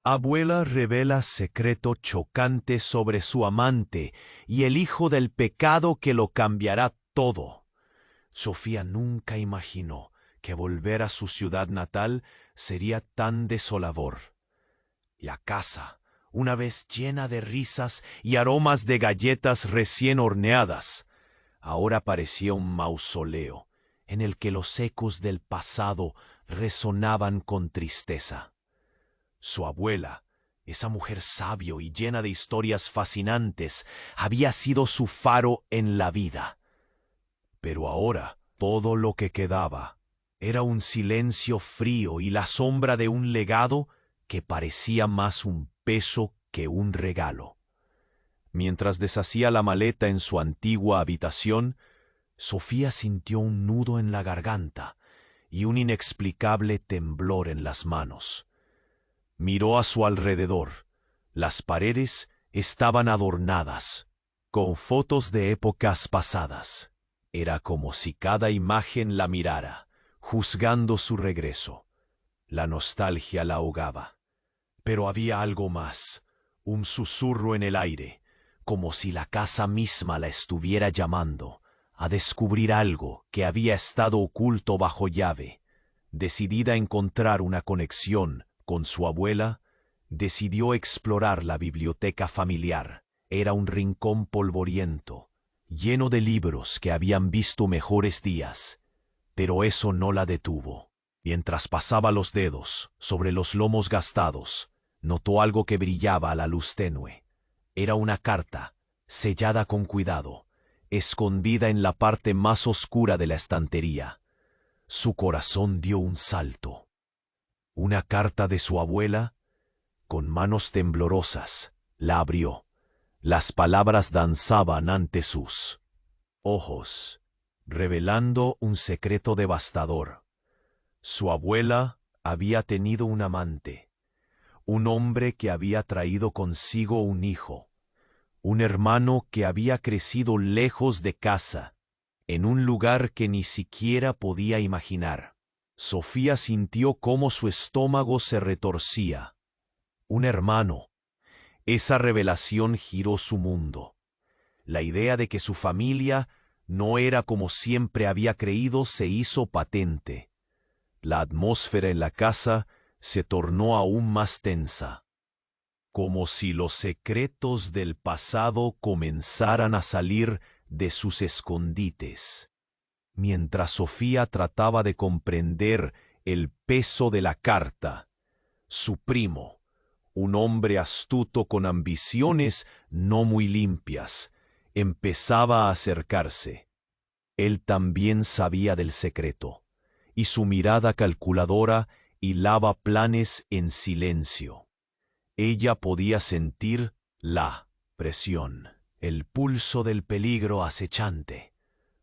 Abuela revela secreto chocante sobre su amante y el hijo del pecado que lo cambiará todo. Sofía nunca imaginó que volver a su ciudad natal sería tan desolador. La casa, una vez llena de risas y aromas de galletas recién horneadas, ahora parecía un mausoleo en el que los ecos del pasado resonaban con tristeza. Su abuela, esa mujer sabio y llena de historias fascinantes, había sido su faro en la vida. Pero ahora todo lo que quedaba era un silencio frío y la sombra de un legado que parecía más un peso que un regalo. Mientras deshacía la maleta en su antigua habitación, Sofía sintió un nudo en la garganta y un inexplicable temblor en las manos. Miró a su alrededor. Las paredes estaban adornadas con fotos de épocas pasadas. Era como si cada imagen la mirara, juzgando su regreso. La nostalgia la ahogaba. Pero había algo más, un susurro en el aire, como si la casa misma la estuviera llamando a descubrir algo que había estado oculto bajo llave. Decidida a encontrar una conexión con su abuela, decidió explorar la biblioteca familiar. Era un rincón polvoriento, lleno de libros que habían visto mejores días, pero eso no la detuvo. Mientras pasaba los dedos sobre los lomos gastados, notó algo que brillaba a la luz tenue. Era una carta, sellada con cuidado, escondida en la parte más oscura de la estantería. Su corazón dio un salto. Una carta de su abuela. Con manos temblorosas, la abrió. Las palabras danzaban ante sus ojos, revelando un secreto devastador. Su abuela había tenido un amante, un hombre que había traído consigo un hijo, un hermano que había crecido lejos de casa, en un lugar que ni siquiera podía imaginar. Sofía sintió cómo su estómago se retorcía. Un hermano. Esa revelación giró su mundo. La idea de que su familia no era como siempre había creído se hizo patente. La atmósfera en la casa se tornó aún más tensa, como si los secretos del pasado comenzaran a salir de sus escondites. Mientras Sofía trataba de comprender el peso de la carta, su primo, un hombre astuto con ambiciones no muy limpias, empezaba a acercarse. Él también sabía del secreto, y su mirada calculadora hilaba planes en silencio. Ella podía sentir la presión, el pulso del peligro acechante.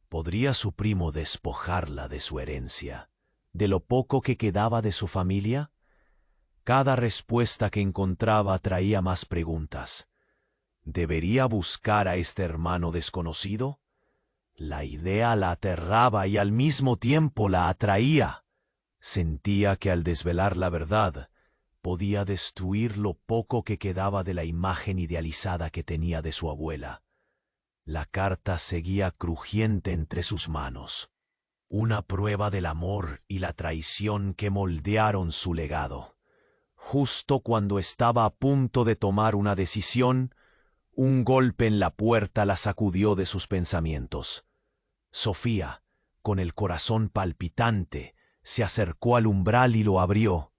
¿Podría su primo despojarla de su herencia, de lo poco que quedaba de su familia? Cada respuesta que encontraba traía más preguntas. ¿Debería buscar a este hermano desconocido? La idea la aterraba y al mismo tiempo la atraía. Sentía que al desvelar la verdad, podía destruir lo poco que quedaba de la imagen idealizada que tenía de su abuela. La carta seguía crujiente entre sus manos, una prueba del amor y la traición que moldearon su legado. Justo cuando estaba a punto de tomar una decisión, un golpe en la puerta la sacudió de sus pensamientos. Sofía, con el corazón palpitante, se acercó al umbral y lo abrió.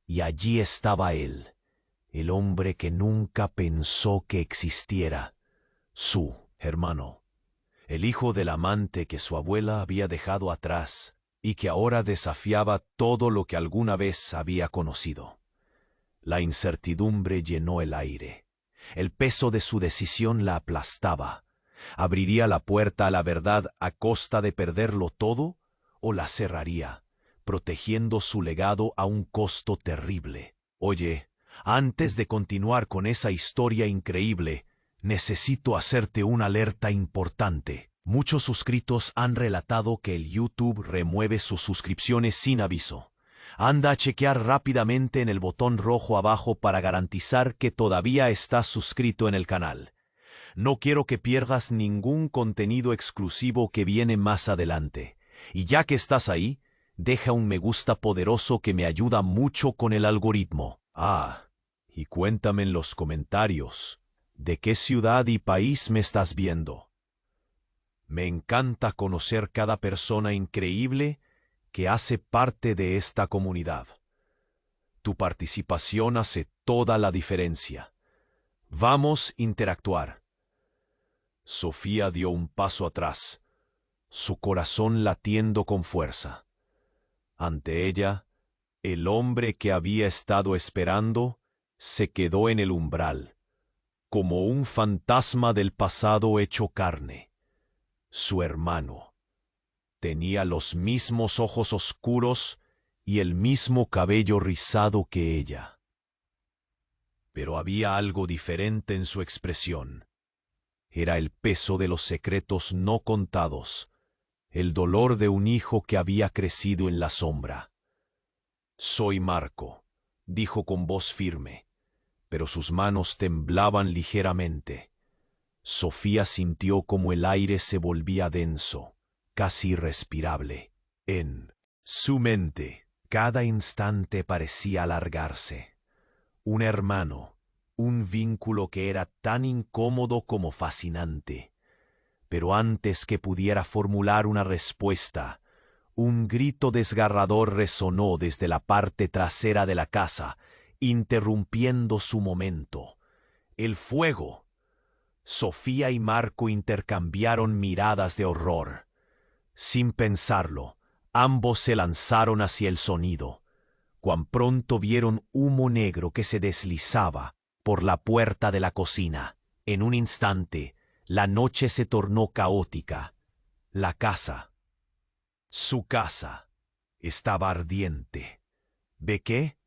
Y allí estaba él, el hombre que nunca pensó que existiera, su hermano, el hijo del amante que su abuela había dejado atrás y que ahora desafiaba todo lo que alguna vez había conocido. La incertidumbre llenó el aire. El peso de su decisión la aplastaba. ¿Abriría la puerta a la verdad a costa de perderlo todo o la cerraría, protegiendo su legado a un costo terrible? Oye, antes de continuar con esa historia increíble, necesito hacerte una alerta importante. Muchos suscritos han relatado que el YouTube remueve sus suscripciones sin aviso. Anda a chequear rápidamente en el botón rojo abajo para garantizar que todavía estás suscrito en el canal. No quiero que pierdas ningún contenido exclusivo que viene más adelante. Y ya que estás ahí, deja un me gusta poderoso que me ayuda mucho con el algoritmo. Y cuéntame en los comentarios, ¿de qué ciudad y país me estás viendo? Me encanta conocer cada persona increíble que hace parte de esta comunidad. Tu participación hace toda la diferencia. Vamos a interactuar. Sofía dio un paso atrás, su corazón latiendo con fuerza. Ante ella, el hombre que había estado esperando se quedó en el umbral, como un fantasma del pasado hecho carne. Su hermano. Tenía los mismos ojos oscuros y el mismo cabello rizado que ella. Pero había algo diferente en su expresión. Era el peso de los secretos no contados, el dolor de un hijo que había crecido en la sombra. «Soy Marco», dijo con voz firme, pero sus manos temblaban ligeramente. Sofía sintió como el aire se volvía denso, casi irrespirable. En su mente, cada instante parecía alargarse. Un hermano, un vínculo que era tan incómodo como fascinante. Pero antes que pudiera formular una respuesta, un grito desgarrador resonó desde la parte trasera de la casa, interrumpiendo su momento. ¡El fuego! Sofía y Marco intercambiaron miradas de horror. Sin pensarlo, ambos se lanzaron hacia el sonido. Cuán pronto vieron humo negro que se deslizaba por la puerta de la cocina. En un instante, la noche se tornó caótica. La casa, su casa, estaba ardiente. ¿De qué?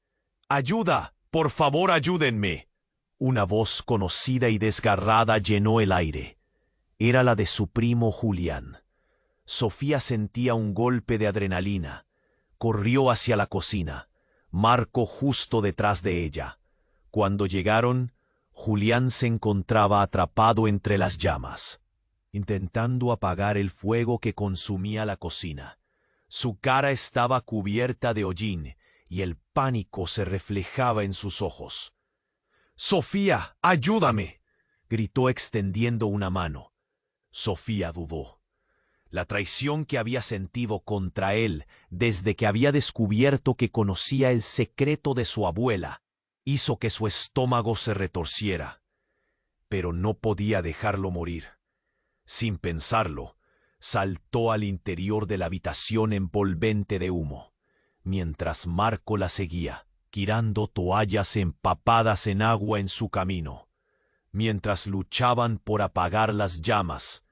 ¡Ayuda! ¡Por favor, ayúdenme! Una voz conocida y desgarrada llenó el aire. Era la de su primo Julián. Sofía sentía un golpe de adrenalina. Corrió hacia la cocina, Marco justo detrás de ella. Cuando llegaron, Julián se encontraba atrapado entre las llamas, intentando apagar el fuego que consumía la cocina. Su cara estaba cubierta de hollín y el pánico se reflejaba en sus ojos. «¡Sofía, ayúdame!», gritó extendiendo una mano. Sofía dudó. La traición que había sentido contra él desde que había descubierto que conocía el secreto de su abuela hizo que su estómago se retorciera. Pero no podía dejarlo morir. Sin pensarlo, saltó al interior de la habitación envolvente de humo, mientras Marco la seguía, tirando toallas empapadas en agua en su camino. Mientras luchaban por apagar las llamas,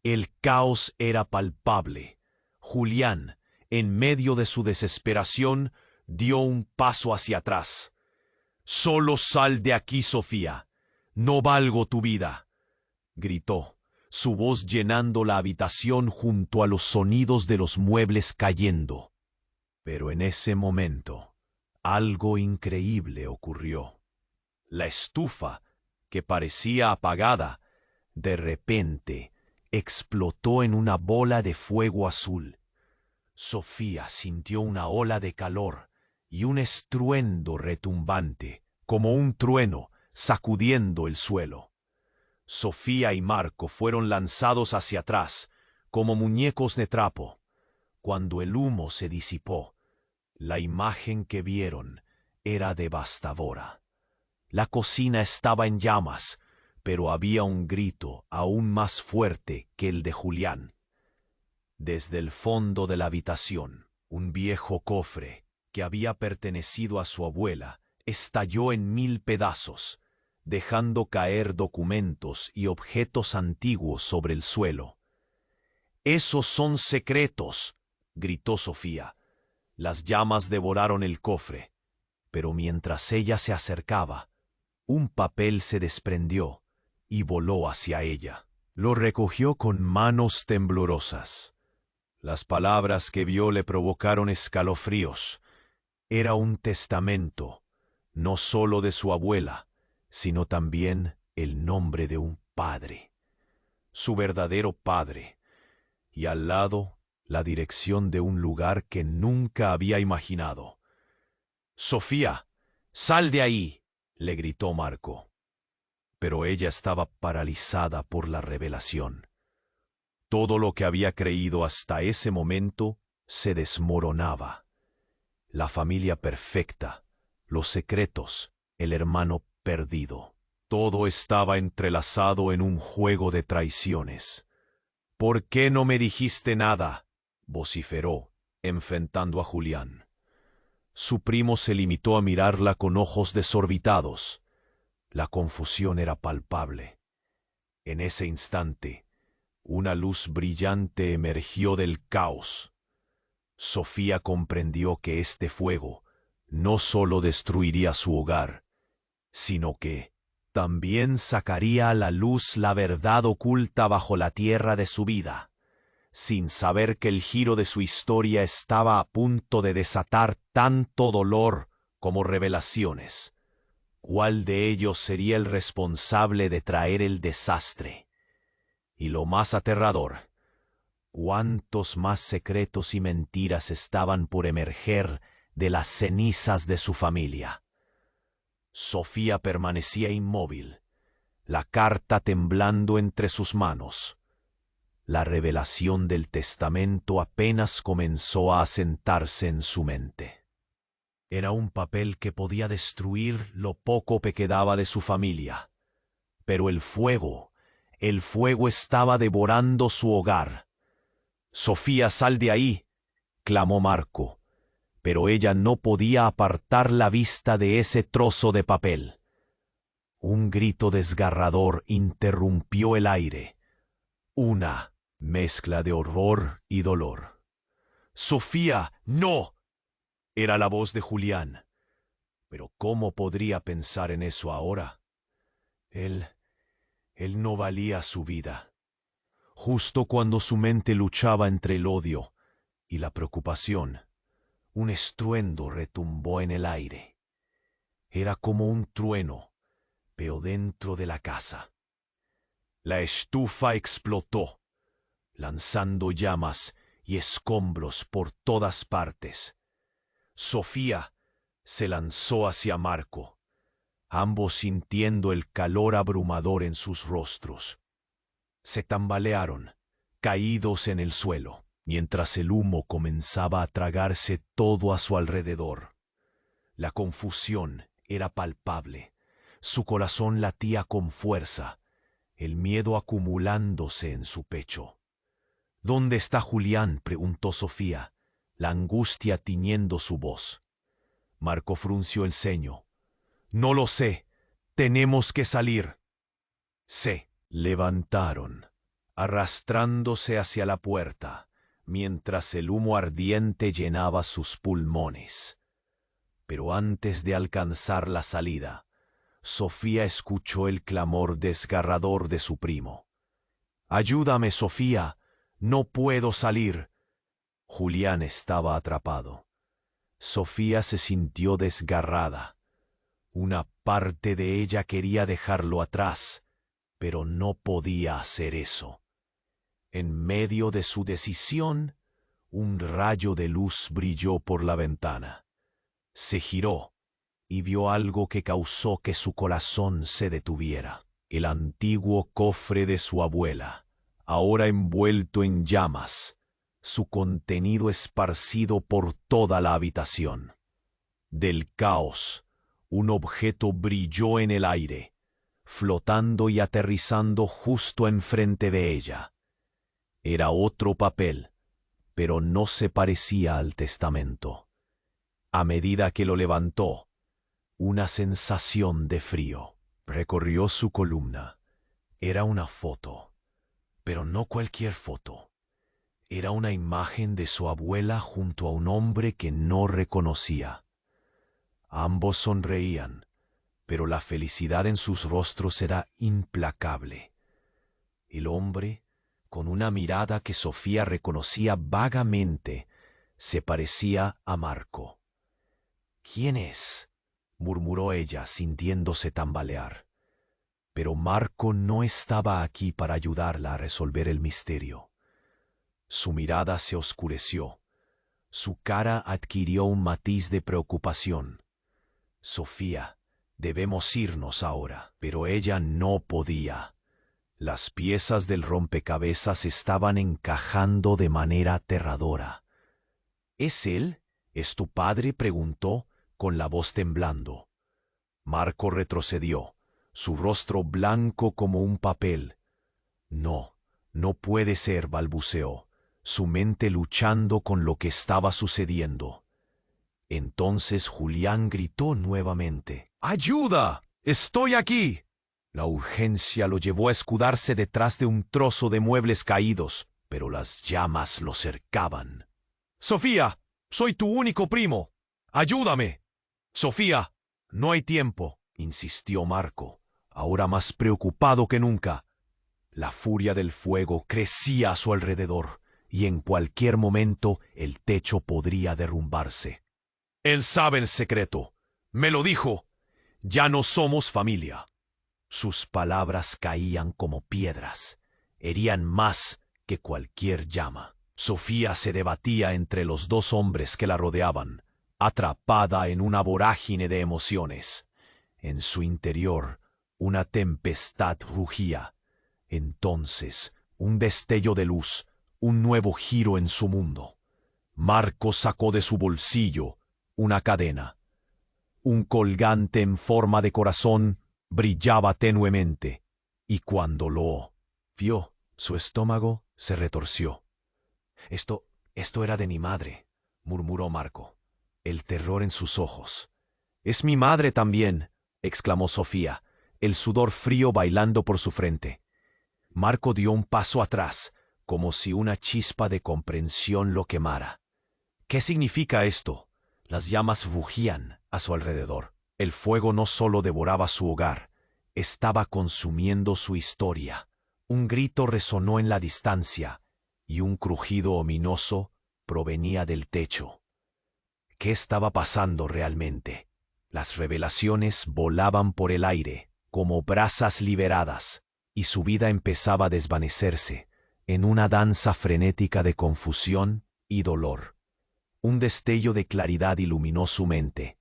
el caos era palpable. Julián, en medio de su desesperación, dio un paso hacia atrás. «Solo sal de aquí, Sofía. No valgo tu vida», gritó, su voz llenando la habitación junto a los sonidos de los muebles cayendo. Pero en ese momento, algo increíble ocurrió. La estufa, que parecía apagada, de repente explotó en una bola de fuego azul. Sofía sintió una ola de calor y un estruendo retumbante, como un trueno sacudiendo el suelo. Sofía y Marco fueron lanzados hacia atrás, como muñecos de trapo. Cuando el humo se disipó, la imagen que vieron era devastadora. La cocina estaba en llamas, pero había un grito aún más fuerte que el de Julián. Desde el fondo de la habitación, un viejo cofre que había pertenecido a su abuela estalló en 1000 pedazos, dejando caer documentos y objetos antiguos sobre el suelo. «¡Esos son secretos!», gritó Sofía. Las llamas devoraron el cofre, pero mientras ella se acercaba, un papel se desprendió y voló hacia ella. Lo recogió con manos temblorosas. Las palabras que vio le provocaron escalofríos. Era un testamento, no solo de su abuela, sino también el nombre de un padre, su verdadero padre, y al lado la dirección de un lugar que nunca había imaginado. «Sofía, sal de ahí», le gritó Marco. Pero ella estaba paralizada por la revelación. Todo lo que había creído hasta ese momento se desmoronaba. La familia perfecta, los secretos, el hermano perdido. Todo estaba entrelazado en un juego de traiciones. «¿Por qué no me dijiste nada?», vociferó, enfrentando a Julián. Su primo se limitó a mirarla con ojos desorbitados. La confusión era palpable. En ese instante, una luz brillante emergió del caos. Sofía comprendió que este fuego no solo destruiría su hogar, sino que también sacaría a la luz la verdad oculta bajo la tierra de su vida, sin saber que el giro de su historia estaba a punto de desatar tanto dolor como revelaciones. ¿Cuál de ellos sería el responsable de traer el desastre? Y lo más aterrador, ¿cuántos más secretos y mentiras estaban por emerger de las cenizas de su familia? Sofía permanecía inmóvil, la carta temblando entre sus manos. La revelación del testamento apenas comenzó a asentarse en su mente. Era un papel que podía destruir lo poco que quedaba de su familia. Pero el fuego estaba devorando su hogar. «Sofía, sal de ahí», clamó Marco, pero ella no podía apartar la vista de ese trozo de papel. Un grito desgarrador interrumpió el aire, una mezcla de horror y dolor. «Sofía, no», era la voz de Julián. Pero ¿cómo podría pensar en eso ahora? Él no valía su vida. Justo cuando su mente luchaba entre el odio y la preocupación, un estruendo retumbó en el aire. Era como un trueno, pero dentro de la casa. La estufa explotó, lanzando llamas y escombros por todas partes. Sofía se lanzó hacia Marco, ambos sintiendo el calor abrumador en sus rostros. Se tambalearon, caídos en el suelo, mientras el humo comenzaba a tragarse todo a su alrededor. La confusión era palpable. Su corazón latía con fuerza, el miedo acumulándose en su pecho. «¿Dónde está Julián?», preguntó Sofía, la angustia tiñendo su voz. Marco frunció el ceño. «No lo sé. Tenemos que salir». Se levantaron, arrastrándose hacia la puerta, mientras el humo ardiente llenaba sus pulmones. Pero antes de alcanzar la salida, Sofía escuchó el clamor desgarrador de su primo. «Ayúdame, Sofía, no puedo salir». Julián estaba atrapado. Sofía se sintió desgarrada. Una parte de ella quería dejarlo atrás, pero no podía hacer eso. En medio de su decisión, un rayo de luz brilló por la ventana. Se giró y vio algo que causó que su corazón se detuviera. El antiguo cofre de su abuela, ahora envuelto en llamas, su contenido esparcido por toda la habitación. Del caos, un objeto brilló en el aire, flotando y aterrizando justo enfrente de ella. Era otro papel, pero no se parecía al testamento. A medida que lo levantó, una sensación de frío recorrió su columna. Era una foto, pero no cualquier foto. Era una imagen de su abuela junto a un hombre que no reconocía. Ambos sonreían, pero la felicidad en sus rostros era implacable. El hombre, con una mirada que Sofía reconocía vagamente, se parecía a Marco. ¿Quién es?, murmuró ella, sintiéndose tambalear. Pero Marco no estaba aquí para ayudarla a resolver el misterio. Su mirada se oscureció. Su cara adquirió un matiz de preocupación. Sofía, debemos irnos ahora. Pero ella no podía. Las piezas del rompecabezas estaban encajando de manera aterradora. ¿Es él? ¿Es tu padre?, preguntó, con la voz temblando. Marco retrocedió, su rostro blanco como un papel. No, no puede ser, balbuceó, su mente luchando con lo que estaba sucediendo. Entonces Julián gritó nuevamente. ¡Ayuda! ¡Estoy aquí! La urgencia lo llevó a escudarse detrás de un trozo de muebles caídos, pero las llamas lo cercaban. ¡Sofía! ¡Soy tu único primo! ¡Ayúdame! ¡Sofía! No hay tiempo, insistió Marco, ahora más preocupado que nunca. La furia del fuego crecía a su alrededor, y en cualquier momento el techo podría derrumbarse. Él sabe el secreto. Me lo dijo. Ya no somos familia. Sus palabras caían como piedras. Herían más que cualquier llama. Sofía se debatía entre los dos hombres que la rodeaban, atrapada en una vorágine de emociones. En su interior, una tempestad rugía. Entonces, un destello de luz, un nuevo giro en su mundo. Marco sacó de su bolsillo una cadena. Un colgante en forma de corazón brillaba tenuemente, y cuando lo vio, su estómago se retorció. Esto era de mi madre, murmuró Marco, el terror en sus ojos. Es mi madre también, exclamó Sofía, el sudor frío bailando por su frente. Marco dio un paso atrás, como si una chispa de comprensión lo quemara. ¿Qué significa esto? Las llamas rugían a su alrededor. El fuego no solo devoraba su hogar, estaba consumiendo su historia. Un grito resonó en la distancia, y un crujido ominoso provenía del techo. ¿Qué estaba pasando realmente? Las revelaciones volaban por el aire, como brasas liberadas, y su vida empezaba a desvanecerse, en una danza frenética de confusión y dolor. Un destello de claridad iluminó su mente,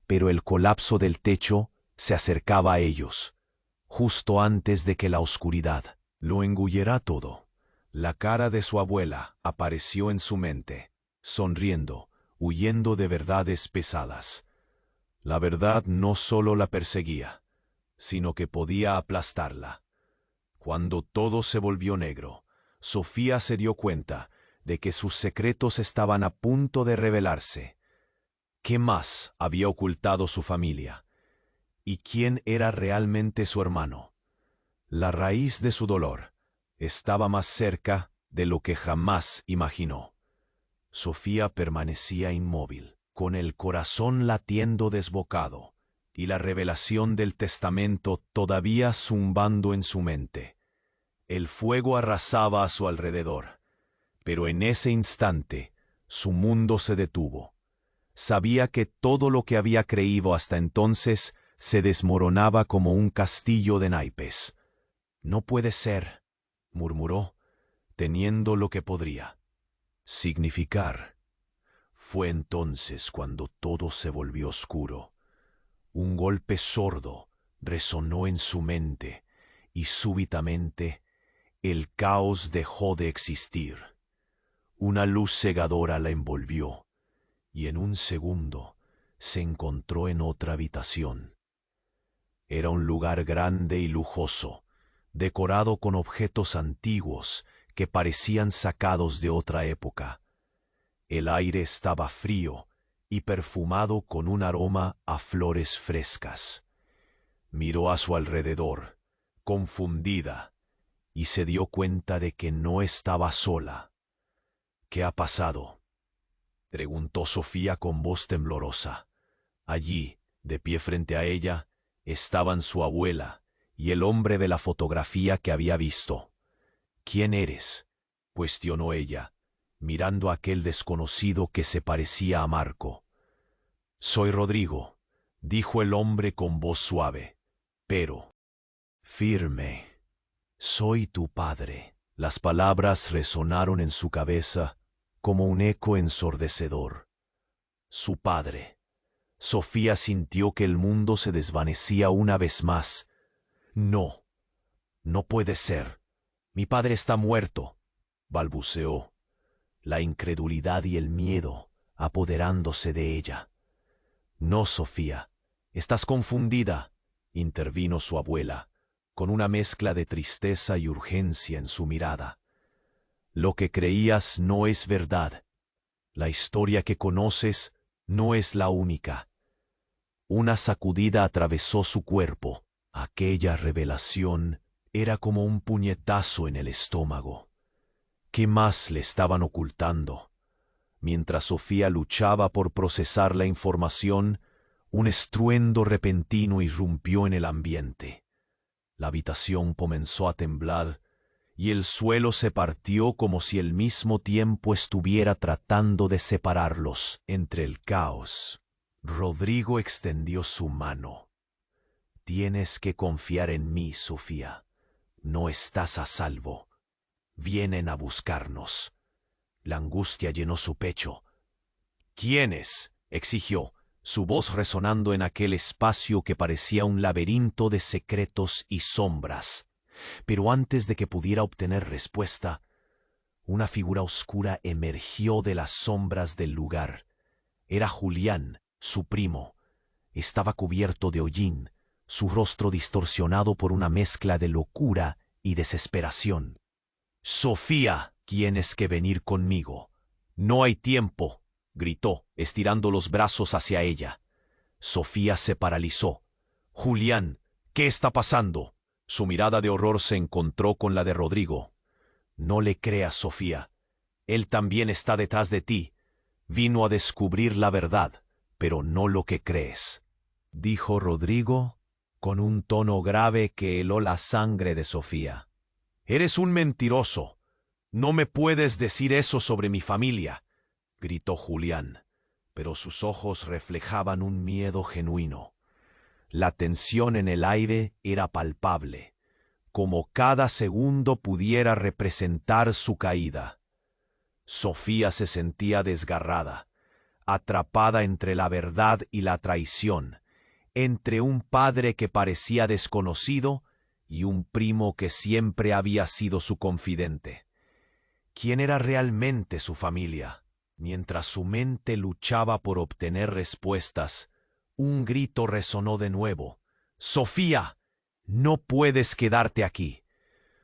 pero el colapso del techo se acercaba a ellos, justo antes de que la oscuridad lo engullera todo. La cara de su abuela apareció en su mente, sonriendo, huyendo de verdades pesadas. La verdad no solo la perseguía, sino que podía aplastarla. Cuando todo se volvió negro, Sofía se dio cuenta de que sus secretos estaban a punto de revelarse. ¿Qué más había ocultado su familia? ¿Y quién era realmente su hermano? La raíz de su dolor estaba más cerca de lo que jamás imaginó. Sofía permanecía inmóvil, con el corazón latiendo desbocado, y la revelación del testamento todavía zumbando en su mente. El fuego arrasaba a su alrededor, pero en ese instante su mundo se detuvo. Sabía que todo lo que había creído hasta entonces se desmoronaba como un castillo de naipes. «No puede ser», murmuró, teniendo lo que podría significar. Fue entonces cuando todo se volvió oscuro. Un golpe sordo resonó en su mente y súbitamente el caos dejó de existir. Una luz cegadora la envolvió y en un segundo se encontró en otra habitación. Era un lugar grande y lujoso, decorado con objetos antiguos que parecían sacados de otra época. El aire estaba frío y perfumado con un aroma a flores frescas. Miró a su alrededor, confundida, y se dio cuenta de que no estaba sola. «¿Qué ha pasado?», preguntó Sofía con voz temblorosa. Allí, de pie frente a ella, estaban su abuela y el hombre de la fotografía que había visto. «¿Quién eres?», cuestionó ella, mirando a aquel desconocido que se parecía a Marco. Soy Rodrigo, dijo el hombre con voz suave, pero firme. Soy tu padre. Las palabras resonaron en su cabeza como un eco ensordecedor. Su padre. Sofía sintió que el mundo se desvanecía una vez más. No, no puede ser. Mi padre está muerto, balbuceó, la incredulidad y el miedo apoderándose de ella. No, Sofía, estás confundida, intervino su abuela, con una mezcla de tristeza y urgencia en su mirada. Lo que creías no es verdad. La historia que conoces no es la única. Una sacudida atravesó su cuerpo. Aquella revelación era como un puñetazo en el estómago. ¿Qué más le estaban ocultando? Mientras Sofía luchaba por procesar la información, un estruendo repentino irrumpió en el ambiente. La habitación comenzó a temblar y el suelo se partió como si al mismo tiempo estuviera tratando de separarlos entre el caos. Rodrigo extendió su mano. Tienes que confiar en mí, Sofía. No estás a salvo. Vienen a buscarnos. La angustia llenó su pecho. ¿Quiénes?, exigió, su voz resonando en aquel espacio que parecía un laberinto de secretos y sombras. Pero antes de que pudiera obtener respuesta, una figura oscura emergió de las sombras del lugar. Era Julián, su primo. Estaba cubierto de hollín, su rostro distorsionado por una mezcla de locura y desesperación. «Sofía, tienes que venir conmigo. No hay tiempo», gritó, estirando los brazos hacia ella. Sofía se paralizó. «Julián, ¿qué está pasando?». Su mirada de horror se encontró con la de Rodrigo. «No le creas, Sofía. Él también está detrás de ti. Vino a descubrir la verdad, pero no lo que crees», dijo Rodrigo con un tono grave que heló la sangre de Sofía. «Eres un mentiroso. No me puedes decir eso sobre mi familia», gritó Julián, pero sus ojos reflejaban un miedo genuino. La tensión en el aire era palpable, como cada segundo pudiera representar su caída. Sofía se sentía desgarrada, atrapada entre la verdad y la traición, entre un padre que parecía desconocido y un primo que siempre había sido su confidente. ¿Quién era realmente su familia? Mientras su mente luchaba por obtener respuestas, un grito resonó de nuevo. «¡Sofía! No puedes quedarte aquí».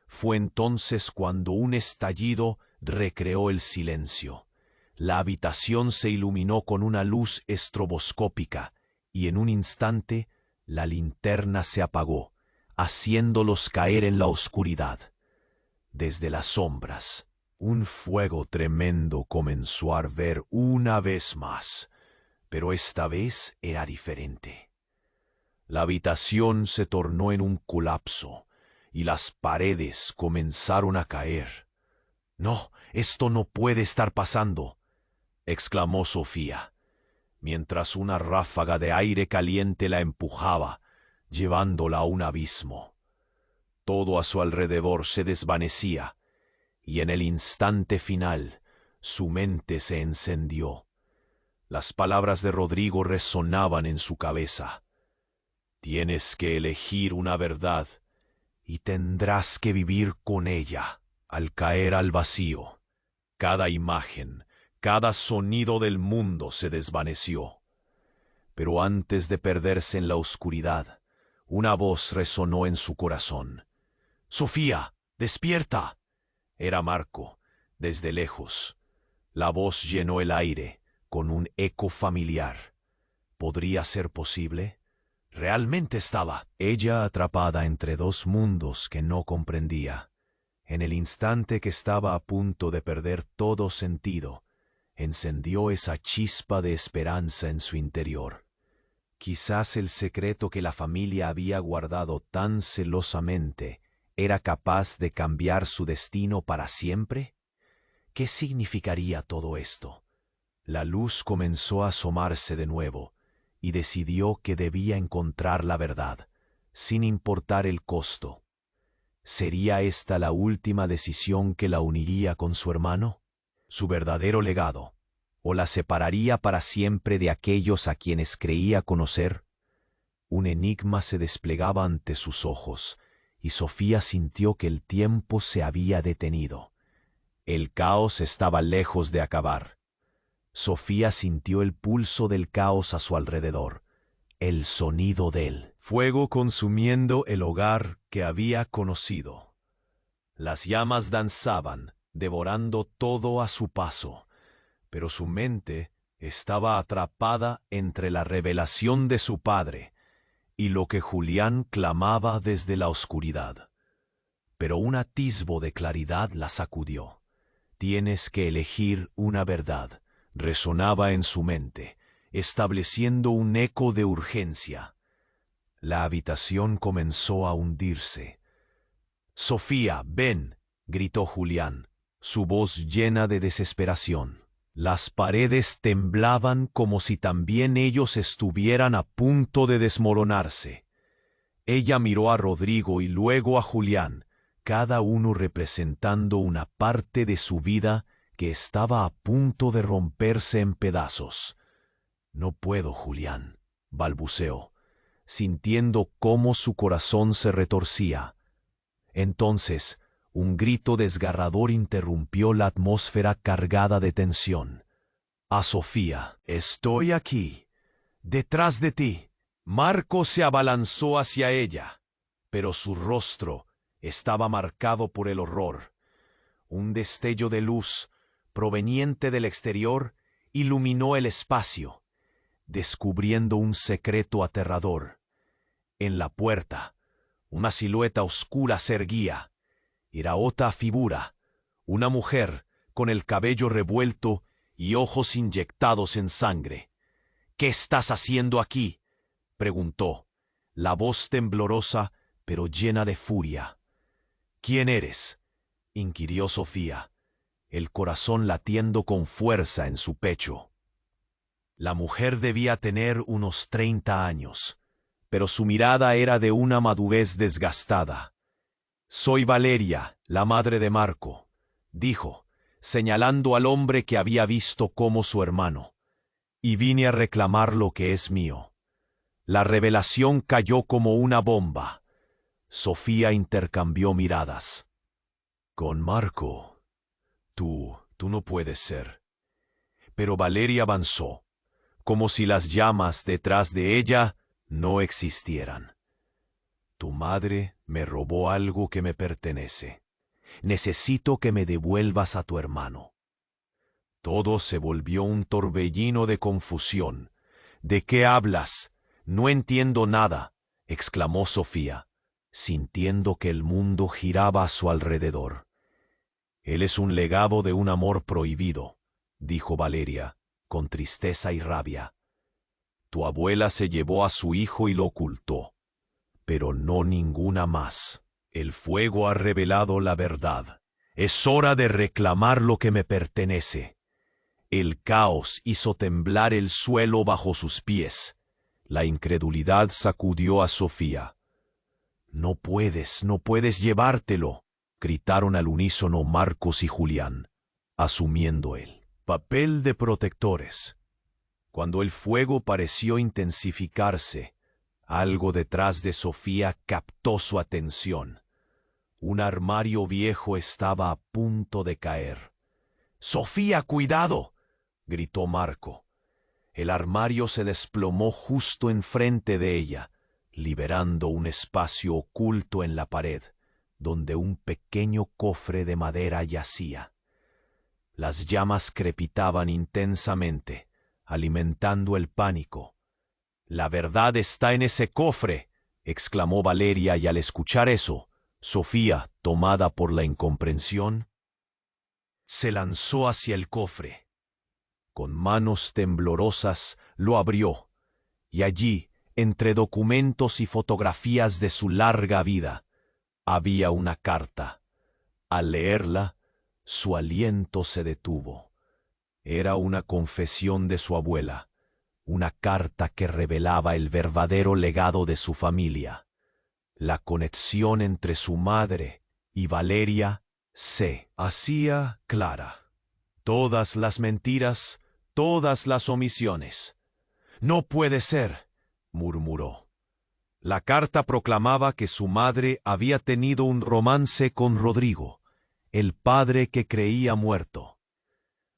Fue entonces cuando un estallido recreó el silencio. La habitación se iluminó con una luz estroboscópica y en un instante la linterna se apagó, haciéndolos caer en la oscuridad. Desde las sombras, un fuego tremendo comenzó a arder una vez más, pero esta vez era diferente. La habitación se tornó en un colapso y las paredes comenzaron a caer. «No, esto no puede estar pasando», exclamó Sofía, mientras una ráfaga de aire caliente la empujaba, llevándola a un abismo. Todo a su alrededor se desvanecía, y en el instante final su mente se encendió. Las palabras de Rodrigo resonaban en su cabeza. «Tienes que elegir una verdad y tendrás que vivir con ella». Al caer al vacío, cada imagen, cada sonido del mundo se desvaneció. Pero antes de perderse en la oscuridad, una voz resonó en su corazón. «Sofía, despierta». Era Marco, desde lejos. La voz llenó el aire con un eco familiar. ¿Podría ser posible? Realmente estaba ella atrapada entre dos mundos que no comprendía. En el instante que estaba a punto de perder todo sentido, encendió esa chispa de esperanza en su interior. Quizás el secreto que la familia había guardado tan celosamente era capaz de cambiar su destino para siempre. ¿Qué significaría todo esto? La luz comenzó a asomarse de nuevo, y decidió que debía encontrar la verdad, sin importar el costo. ¿Sería esta la última decisión que la uniría con su hermano? ¿Su verdadero legado? ¿O la separaría para siempre de aquellos a quienes creía conocer? Un enigma se desplegaba ante sus ojos, y Sofía sintió que el tiempo se había detenido. El caos estaba lejos de acabar. Sofía sintió el pulso del caos a su alrededor, el sonido del fuego consumiendo el hogar que había conocido. Las llamas danzaban, devorando todo a su paso, pero su mente estaba atrapada entre la revelación de su padre y lo que Julián clamaba desde la oscuridad. Pero un atisbo de claridad la sacudió. «Tienes que elegir una verdad», resonaba en su mente, estableciendo un eco de urgencia. La habitación comenzó a hundirse. «Sofía, ven», gritó Julián, su voz llena de desesperación. Las paredes temblaban como si también ellos estuvieran a punto de desmoronarse. Ella miró a Rodrigo y luego a Julián, cada uno representando una parte de su vida que estaba a punto de romperse en pedazos. «No puedo, Julián», balbuceó, sintiendo cómo su corazón se retorcía. Entonces, un grito desgarrador interrumpió la atmósfera cargada de tensión. «A Sofía, estoy aquí, detrás de ti». Marco se abalanzó hacia ella, pero su rostro estaba marcado por el horror. Un destello de luz, proveniente del exterior, iluminó el espacio, descubriendo un secreto aterrador. En la puerta, una silueta oscura se erguía. Era otra figura, una mujer con el cabello revuelto y ojos inyectados en sangre. «¿Qué estás haciendo aquí?», preguntó, la voz temblorosa pero llena de furia. «¿Quién eres?», inquirió Sofía, el corazón latiendo con fuerza en su pecho. La mujer debía tener unos 30 años, pero su mirada era de una madurez desgastada. «Soy Valeria, la madre de Marco», dijo, señalando al hombre que había visto como su hermano, «y vine a reclamar lo que es mío». La revelación cayó como una bomba. Sofía intercambió miradas. «Con Marco, tú no puedes ser». Pero Valeria avanzó, como si las llamas detrás de ella no existieran. «Tu madre me robó algo que me pertenece. Necesito que me devuelvas a tu hermano». Todo se volvió un torbellino de confusión. «¿De qué hablas? No entiendo nada», exclamó Sofía, sintiendo que el mundo giraba a su alrededor. «Él es un legado de un amor prohibido», dijo Valeria, con tristeza y rabia. «Tu abuela se llevó a su hijo y lo ocultó, pero no ninguna más. El fuego ha revelado la verdad. Es hora de reclamar lo que me pertenece». El caos hizo temblar el suelo bajo sus pies. La incredulidad sacudió a Sofía. «No puedes llevártelo», gritaron al unísono Marcos y Julián, asumiendo el papel de protectores. Cuando el fuego pareció intensificarse, algo detrás de Sofía captó su atención. Un armario viejo estaba a punto de caer. «Sofía, cuidado», gritó Marco. El armario se desplomó justo enfrente de ella, liberando un espacio oculto en la pared, donde un pequeño cofre de madera yacía. Las llamas crepitaban intensamente, alimentando el pánico. «La verdad está en ese cofre», exclamó Valeria, y al escuchar eso, Sofía, tomada por la incomprensión, se lanzó hacia el cofre. Con manos temblorosas lo abrió, y allí, entre documentos y fotografías de su larga vida, había una carta. Al leerla, su aliento se detuvo. Era una confesión de su abuela, una carta que revelaba el verdadero legado de su familia. La conexión entre su madre y Valeria se hacía clara. Todas las mentiras, todas las omisiones. «No puede ser», murmuró. La carta proclamaba que su madre había tenido un romance con Rodrigo, el padre que creía muerto.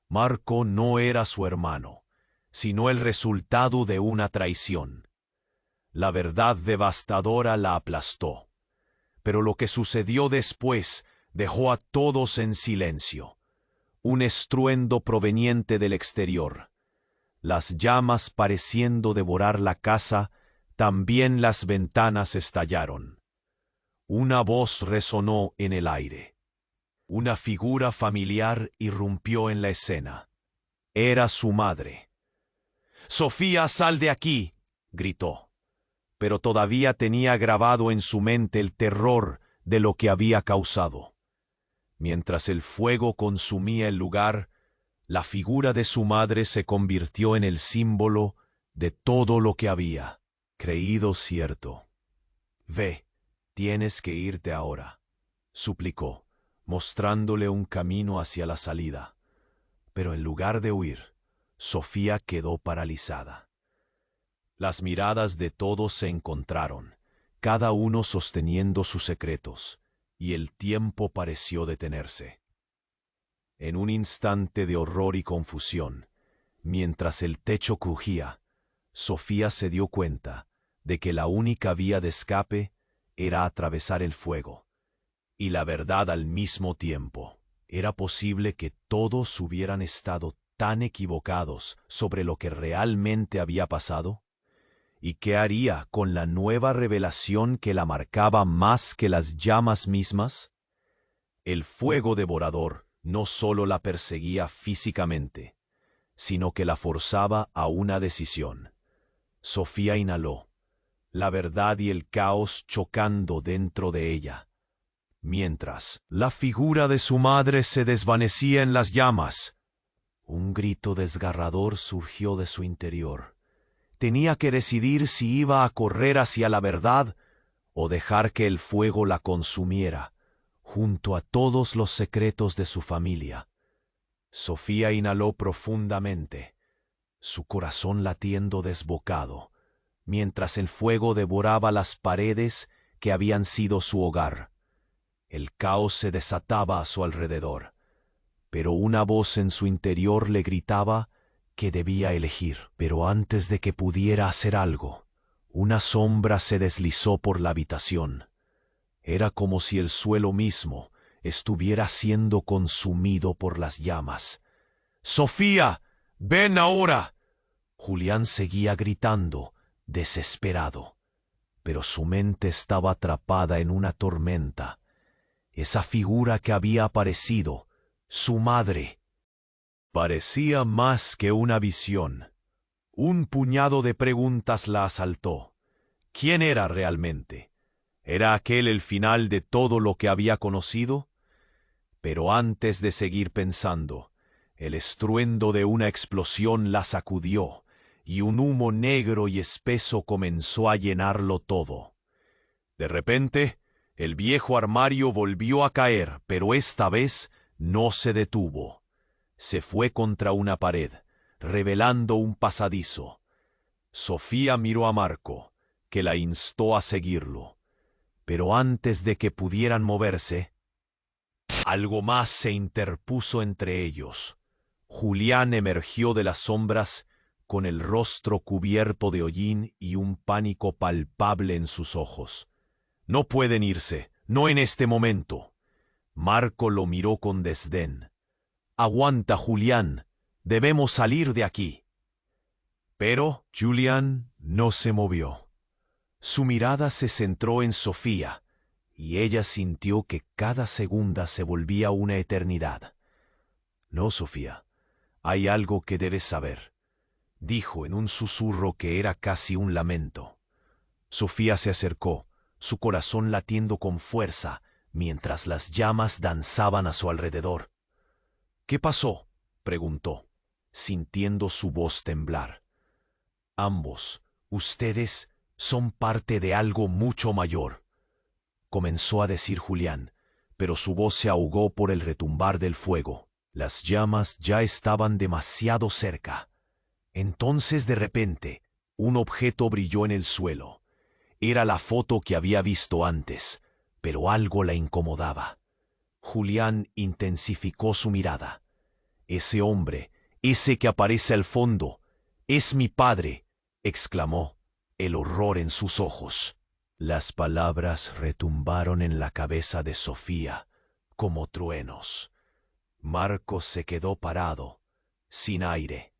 Marco no era su hermano, sino el resultado de una traición. La verdad devastadora la aplastó. Pero lo que sucedió después dejó a todos en silencio. Un estruendo proveniente del exterior. Las llamas pareciendo devorar la casa, también las ventanas estallaron. Una voz resonó en el aire. Una figura familiar irrumpió en la escena. Era su madre. «Sofía, sal de aquí», gritó. Pero todavía tenía grabado en su mente el terror de lo que había causado. Mientras el fuego consumía el lugar, la figura de su madre se convirtió en el símbolo de todo lo que había creído cierto. «Ve, tienes que irte ahora», suplicó, mostrándole un camino hacia la salida. Pero en lugar de huir, Sofía quedó paralizada. Las miradas de todos se encontraron, cada uno sosteniendo sus secretos, y el tiempo pareció detenerse. En un instante de horror y confusión, mientras el techo crujía, Sofía se dio cuenta de que la única vía de escape era atravesar el fuego. Y la verdad al mismo tiempo. ¿Era posible que todos hubieran estado tan equivocados sobre lo que realmente había pasado? ¿Y qué haría con la nueva revelación que la marcaba más que las llamas mismas? El fuego devorador no solo la perseguía físicamente, sino que la forzaba a una decisión. Sofía inhaló, la verdad y el caos chocando dentro de ella, mientras la figura de su madre se desvanecía en las llamas. Un grito desgarrador surgió de su interior. Tenía que decidir si iba a correr hacia la verdad o dejar que el fuego la consumiera, junto a todos los secretos de su familia. Sofía inhaló profundamente, su corazón latiendo desbocado, mientras el fuego devoraba las paredes que habían sido su hogar. El caos se desataba a su alrededor, pero una voz en su interior le gritaba que debía elegir. Pero antes de que pudiera hacer algo, una sombra se deslizó por la habitación. Era como si el suelo mismo estuviera siendo consumido por las llamas. «¡Sofía, ven ahora!» Julián seguía gritando, desesperado, pero su mente estaba atrapada en una tormenta. Esa figura que había aparecido, su madre, parecía más que una visión. Un puñado de preguntas la asaltó. ¿Quién era realmente? ¿Era aquel el final de todo lo que había conocido? Pero antes de seguir pensando, el estruendo de una explosión la sacudió, y un humo negro y espeso comenzó a llenarlo todo. De repente, el viejo armario volvió a caer, pero esta vez no se detuvo. Se fue contra una pared, revelando un pasadizo. Sofía miró a Marco, que la instó a seguirlo. Pero antes de que pudieran moverse, algo más se interpuso entre ellos. Julián emergió de las sombras con el rostro cubierto de hollín y un pánico palpable en sus ojos. «No pueden irse, no en este momento». Marco lo miró con desdén. «Aguanta, Julián, debemos salir de aquí». Pero Julián no se movió. Su mirada se centró en Sofía, y ella sintió que cada segunda se volvía una eternidad. «No, Sofía, hay algo que debes saber», dijo en un susurro que era casi un lamento. Sofía se acercó, su corazón latiendo con fuerza, mientras las llamas danzaban a su alrededor. «¿Qué pasó?», preguntó, sintiendo su voz temblar. Ambos, ustedes, son parte de algo mucho mayor, comenzó a decir Julián, pero su voz se ahogó por el retumbar del fuego. Las llamas ya estaban demasiado cerca. Entonces, de repente, un objeto brilló en el suelo. Era la foto que había visto antes, pero algo la incomodaba. Julián intensificó su mirada. «Ese hombre, ese que aparece al fondo, es mi padre», exclamó, el horror en sus ojos. Las palabras retumbaron en la cabeza de Sofía como truenos. Marcos se quedó parado, sin aire.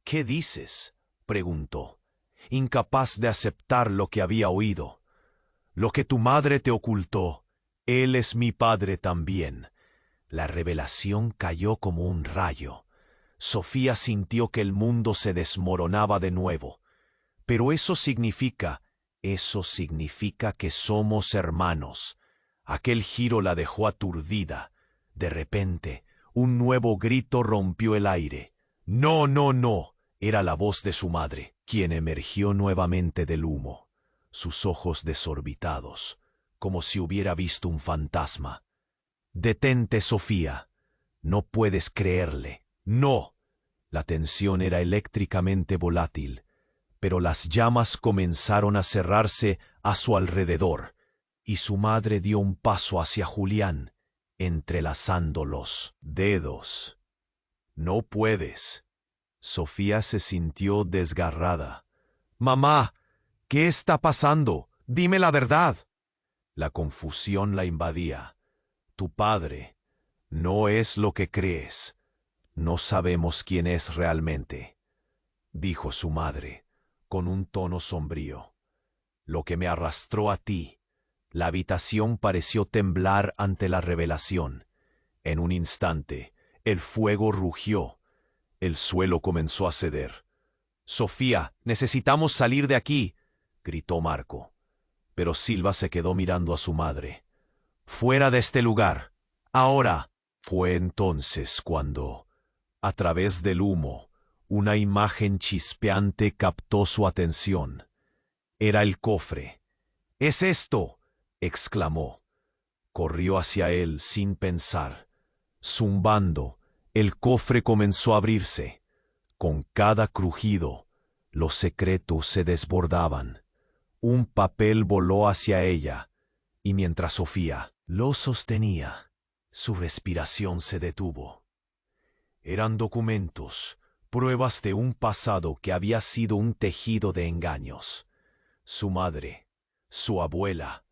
«¿Qué dices?», preguntó, incapaz de aceptar lo que había oído. «Lo que tu madre te ocultó, él es mi padre también». La revelación cayó como un rayo. Sofía sintió que el mundo se desmoronaba de nuevo. «Pero eso significa que somos hermanos». Aquel giro la dejó aturdida. De repente, un nuevo grito rompió el aire. «No, no, no», era la voz de su madre, quien emergió nuevamente del humo, sus ojos desorbitados, como si hubiera visto un fantasma. «Detente, Sofía. No puedes creerle. No». La tensión era eléctricamente volátil, pero las llamas comenzaron a cerrarse a su alrededor, y su madre dio un paso hacia Julián, entrelazando los dedos. «No puedes». Sofía se sintió desgarrada. «Mamá, ¿qué está pasando? Dime la verdad». La confusión la invadía. «Tu padre no es lo que crees. No sabemos quién es realmente», dijo su madre, con un tono sombrío. «Lo que me arrastró a ti». La habitación pareció temblar ante la revelación. En un instante, el fuego rugió. El suelo comenzó a ceder. «Sofía, necesitamos salir de aquí», gritó Marco. Pero Silva se quedó mirando a su madre. «Fuera de este lugar. Ahora». Fue entonces cuando, a través del humo, una imagen chispeante captó su atención. Era el cofre. «¿Es esto?», exclamó. Corrió hacia él sin pensar. Zumbando, el cofre comenzó a abrirse. Con cada crujido, los secretos se desbordaban. Un papel voló hacia ella, y mientras Sofía lo sostenía, su respiración se detuvo. Eran documentos, pruebas de un pasado que había sido un tejido de engaños. Su madre, su abuela,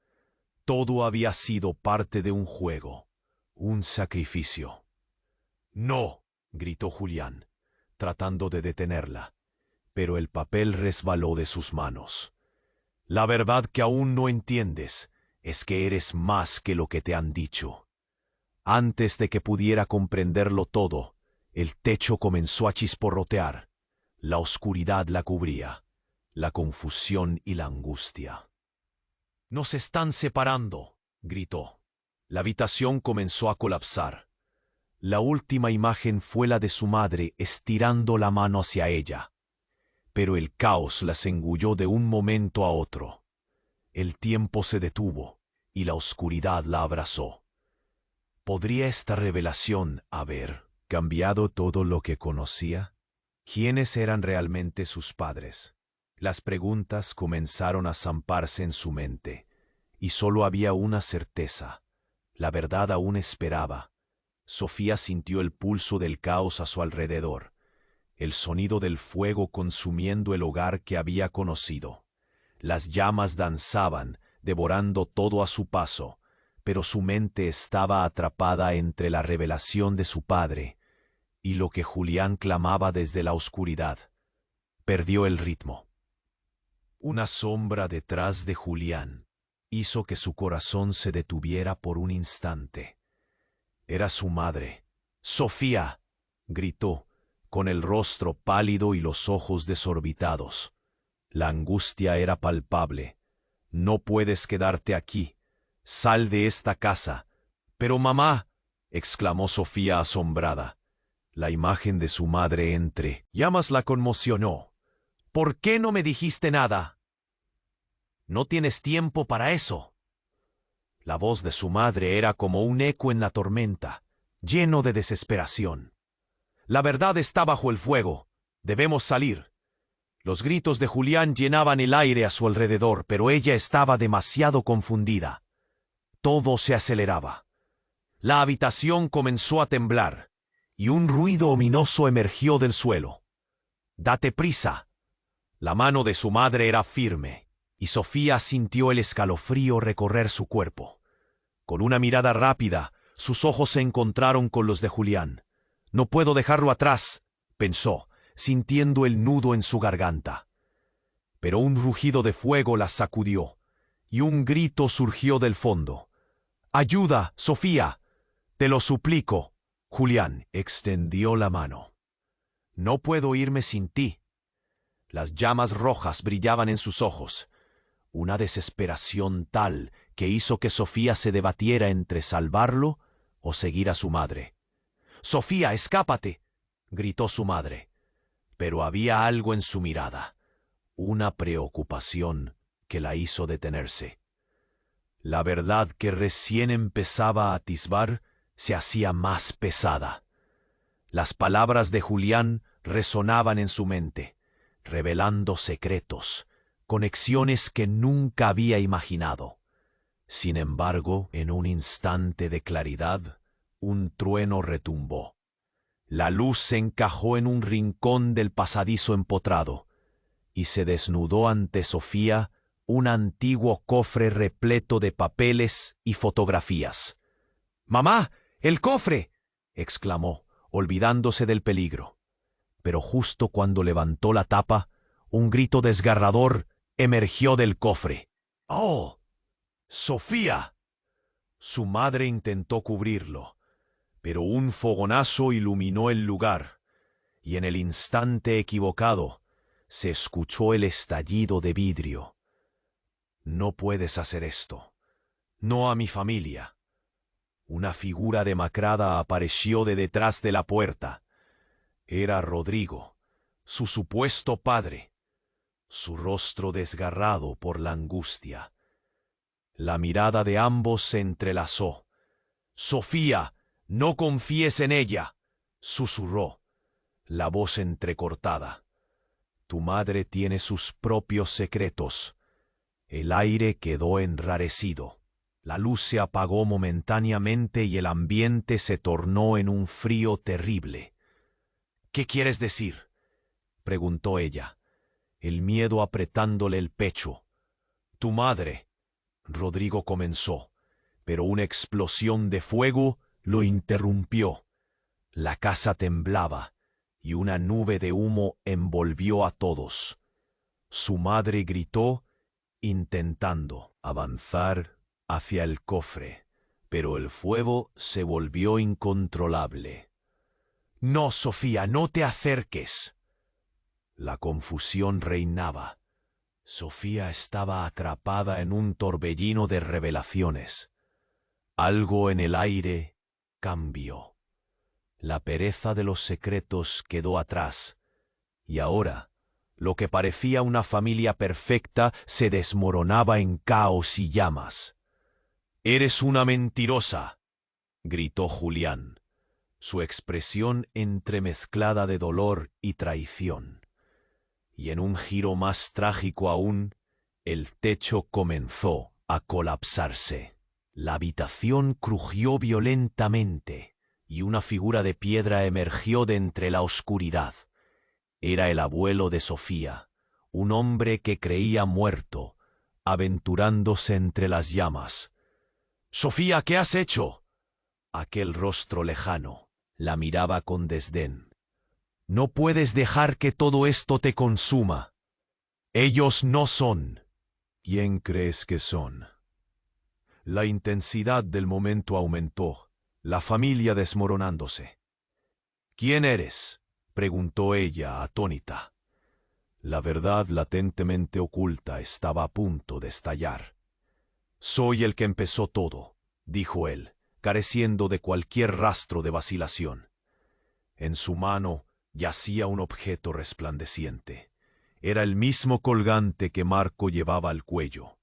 todo había sido parte de un juego, un sacrificio. «No», gritó Julián, tratando de detenerla, pero el papel resbaló de sus manos. «La verdad que aún no entiendes es que eres más que lo que te han dicho». Antes de que pudiera comprenderlo todo, el techo comenzó a chisporrotear. La oscuridad la cubría, la confusión y la angustia. «Nos están separando», gritó. La habitación comenzó a colapsar. La última imagen fue la de su madre estirando la mano hacia ella. Pero el caos las engulló de un momento a otro. El tiempo se detuvo y la oscuridad la abrazó. ¿Podría esta revelación haber cambiado todo lo que conocía? ¿Quiénes eran realmente sus padres? Las preguntas comenzaron a zamparse en su mente, y solo había una certeza. La verdad aún esperaba. Sofía sintió el pulso del caos a su alrededor, el sonido del fuego consumiendo el hogar que había conocido. Las llamas danzaban, devorando todo a su paso, pero su mente estaba atrapada entre la revelación de su padre y lo que Julián clamaba desde la oscuridad. Perdió el ritmo. Una sombra detrás de Julián hizo que su corazón se detuviera por un instante. Era su madre. «Sofía», gritó, con el rostro pálido y los ojos desorbitados. La angustia era palpable. «No puedes quedarte aquí. Sal de esta casa». «Pero mamá», exclamó Sofía asombrada. La imagen de su madre entre llamas la conmocionó. ¿Por qué no me dijiste nada? No tienes tiempo para eso. La voz de su madre era como un eco en la tormenta, lleno de desesperación. La verdad está bajo el fuego. Debemos salir. Los gritos de Julián llenaban el aire a su alrededor, pero ella estaba demasiado confundida. Todo se aceleraba. La habitación comenzó a temblar, y un ruido ominoso emergió del suelo. «¡Date prisa!». La mano de su madre era firme, y Sofía sintió el escalofrío recorrer su cuerpo. Con una mirada rápida, sus ojos se encontraron con los de Julián. «No puedo dejarlo atrás», pensó, sintiendo el nudo en su garganta. Pero un rugido de fuego la sacudió, y un grito surgió del fondo. «¡Ayuda, Sofía! Te lo suplico». Julián extendió la mano. «No puedo irme sin ti». Las llamas rojas brillaban en sus ojos, una desesperación tal que hizo que Sofía se debatiera entre salvarlo o seguir a su madre. «Sofía, escápate», gritó su madre. Pero había algo en su mirada, una preocupación que la hizo detenerse. La verdad que recién empezaba a atisbar se hacía más pesada. Las palabras de Julián resonaban en su mente, revelando secretos, conexiones que nunca había imaginado. Sin embargo, en un instante de claridad, un trueno retumbó. La luz se encajó en un rincón del pasadizo empotrado, y se desnudó ante Sofía un antiguo cofre repleto de papeles y fotografías. «¡Mamá! ¡El cofre!», exclamó, olvidándose del peligro. Pero justo cuando levantó la tapa, un grito desgarrador emergió del cofre. «¡Oh! ¡Sofía!». Su madre intentó cubrirlo, pero un fogonazo iluminó el lugar, y en el instante equivocado se escuchó el estallido de vidrio. «No puedes hacer esto. No a mi familia». Una figura demacrada apareció de detrás de la puerta. Era Rodrigo, su supuesto padre, su rostro desgarrado por la angustia. La mirada de ambos se entrelazó. «Sofía, no confíes en ella», susurró, la voz entrecortada. «Tu madre tiene sus propios secretos». El aire quedó enrarecido. La luz se apagó momentáneamente y el ambiente se tornó en un frío terrible. «¿Qué quieres decir?», preguntó ella, el miedo apretándole el pecho. «Tu madre», Rodrigo comenzó, pero una explosión de fuego lo interrumpió. La casa temblaba y una nube de humo envolvió a todos. Su madre gritó, intentando avanzar hacia el cofre, pero el fuego se volvió incontrolable. «No, Sofía, no te acerques». La confusión reinaba. Sofía estaba atrapada en un torbellino de revelaciones. Algo en el aire cambió. La pereza de los secretos quedó atrás, y ahora lo que parecía una familia perfecta se desmoronaba en caos y llamas. «Eres una mentirosa», gritó Julián, su expresión entremezclada de dolor y traición. Y en un giro más trágico aún, el techo comenzó a colapsarse. La habitación crujió violentamente y una figura de piedra emergió de entre la oscuridad. Era el abuelo de Sofía, un hombre que creía muerto, aventurándose entre las llamas. «Sofía, ¿qué has hecho?». Aquel rostro lejano la miraba con desdén. «No puedes dejar que todo esto te consuma. Ellos no son». «¿Quién crees que son?». La intensidad del momento aumentó, la familia desmoronándose. «¿Quién eres?», preguntó ella, atónita. La verdad latentemente oculta estaba a punto de estallar. «Soy el que empezó todo», dijo él, careciendo de cualquier rastro de vacilación. En su mano yacía un objeto resplandeciente. Era el mismo colgante que Marco llevaba al cuello.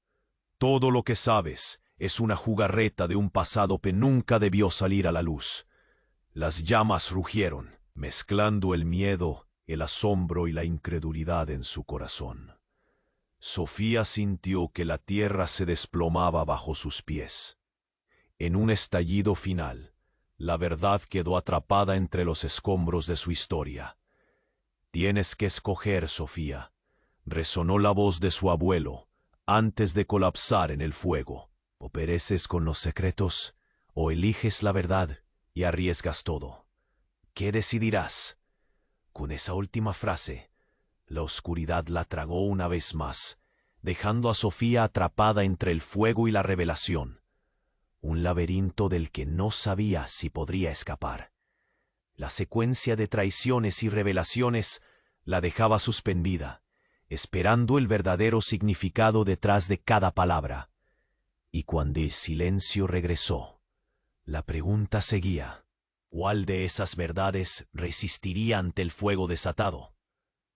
Todo lo que sabes es una jugarreta de un pasado que nunca debió salir a la luz. Las llamas rugieron, mezclando el miedo, el asombro y la incredulidad en su corazón. Sofía sintió que la tierra se desplomaba bajo sus pies. En un estallido final, la verdad quedó atrapada entre los escombros de su historia. «Tienes que escoger, Sofía», resonó la voz de su abuelo, antes de colapsar en el fuego. «O pereces con los secretos, o eliges la verdad y arriesgas todo. ¿Qué decidirás?» Con esa última frase, la oscuridad la tragó una vez más, dejando a Sofía atrapada entre el fuego y la revelación. Un laberinto del que no sabía si podría escapar. La secuencia de traiciones y revelaciones la dejaba suspendida, esperando el verdadero significado detrás de cada palabra. Y cuando el silencio regresó, la pregunta seguía: ¿cuál de esas verdades resistiría ante el fuego desatado?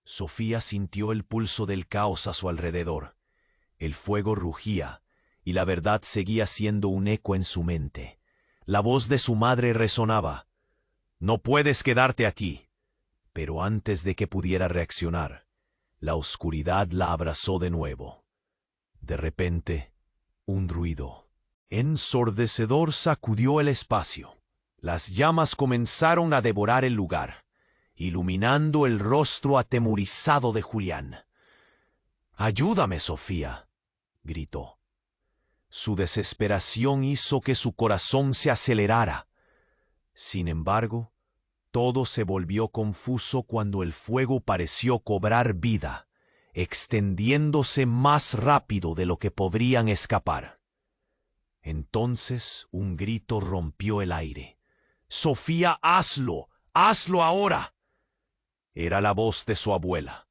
Sofía sintió el pulso del caos a su alrededor. El fuego rugía, y la verdad seguía siendo un eco en su mente. La voz de su madre resonaba: «No puedes quedarte aquí». Pero antes de que pudiera reaccionar, la oscuridad la abrazó de nuevo. De repente, un ruido ensordecedor sacudió el espacio. Las llamas comenzaron a devorar el lugar, iluminando el rostro atemorizado de Julián. «¡Ayúdame, Sofía!», gritó. Su desesperación hizo que su corazón se acelerara. Sin embargo, todo se volvió confuso cuando el fuego pareció cobrar vida, extendiéndose más rápido de lo que podrían escapar. Entonces un grito rompió el aire. «¡Sofía, hazlo! ¡Hazlo ahora!». Era la voz de su abuela,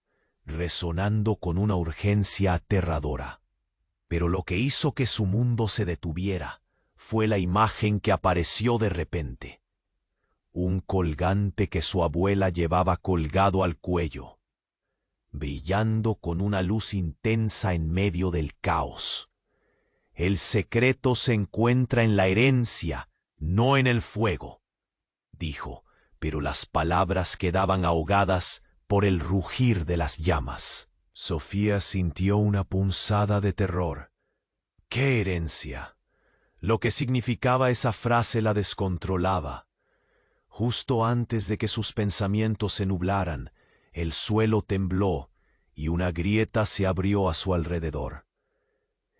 resonando con una urgencia aterradora. Pero lo que hizo que su mundo se detuviera fue la imagen que apareció de repente. Un colgante que su abuela llevaba colgado al cuello, brillando con una luz intensa en medio del caos. «El secreto se encuentra en la herencia, no en el fuego», dijo, pero las palabras quedaban ahogadas por el rugir de las llamas. Sofía sintió una punzada de terror. ¿Qué herencia? Lo que significaba esa frase la descontrolaba. Justo antes de que sus pensamientos se nublaran, el suelo tembló y una grieta se abrió a su alrededor.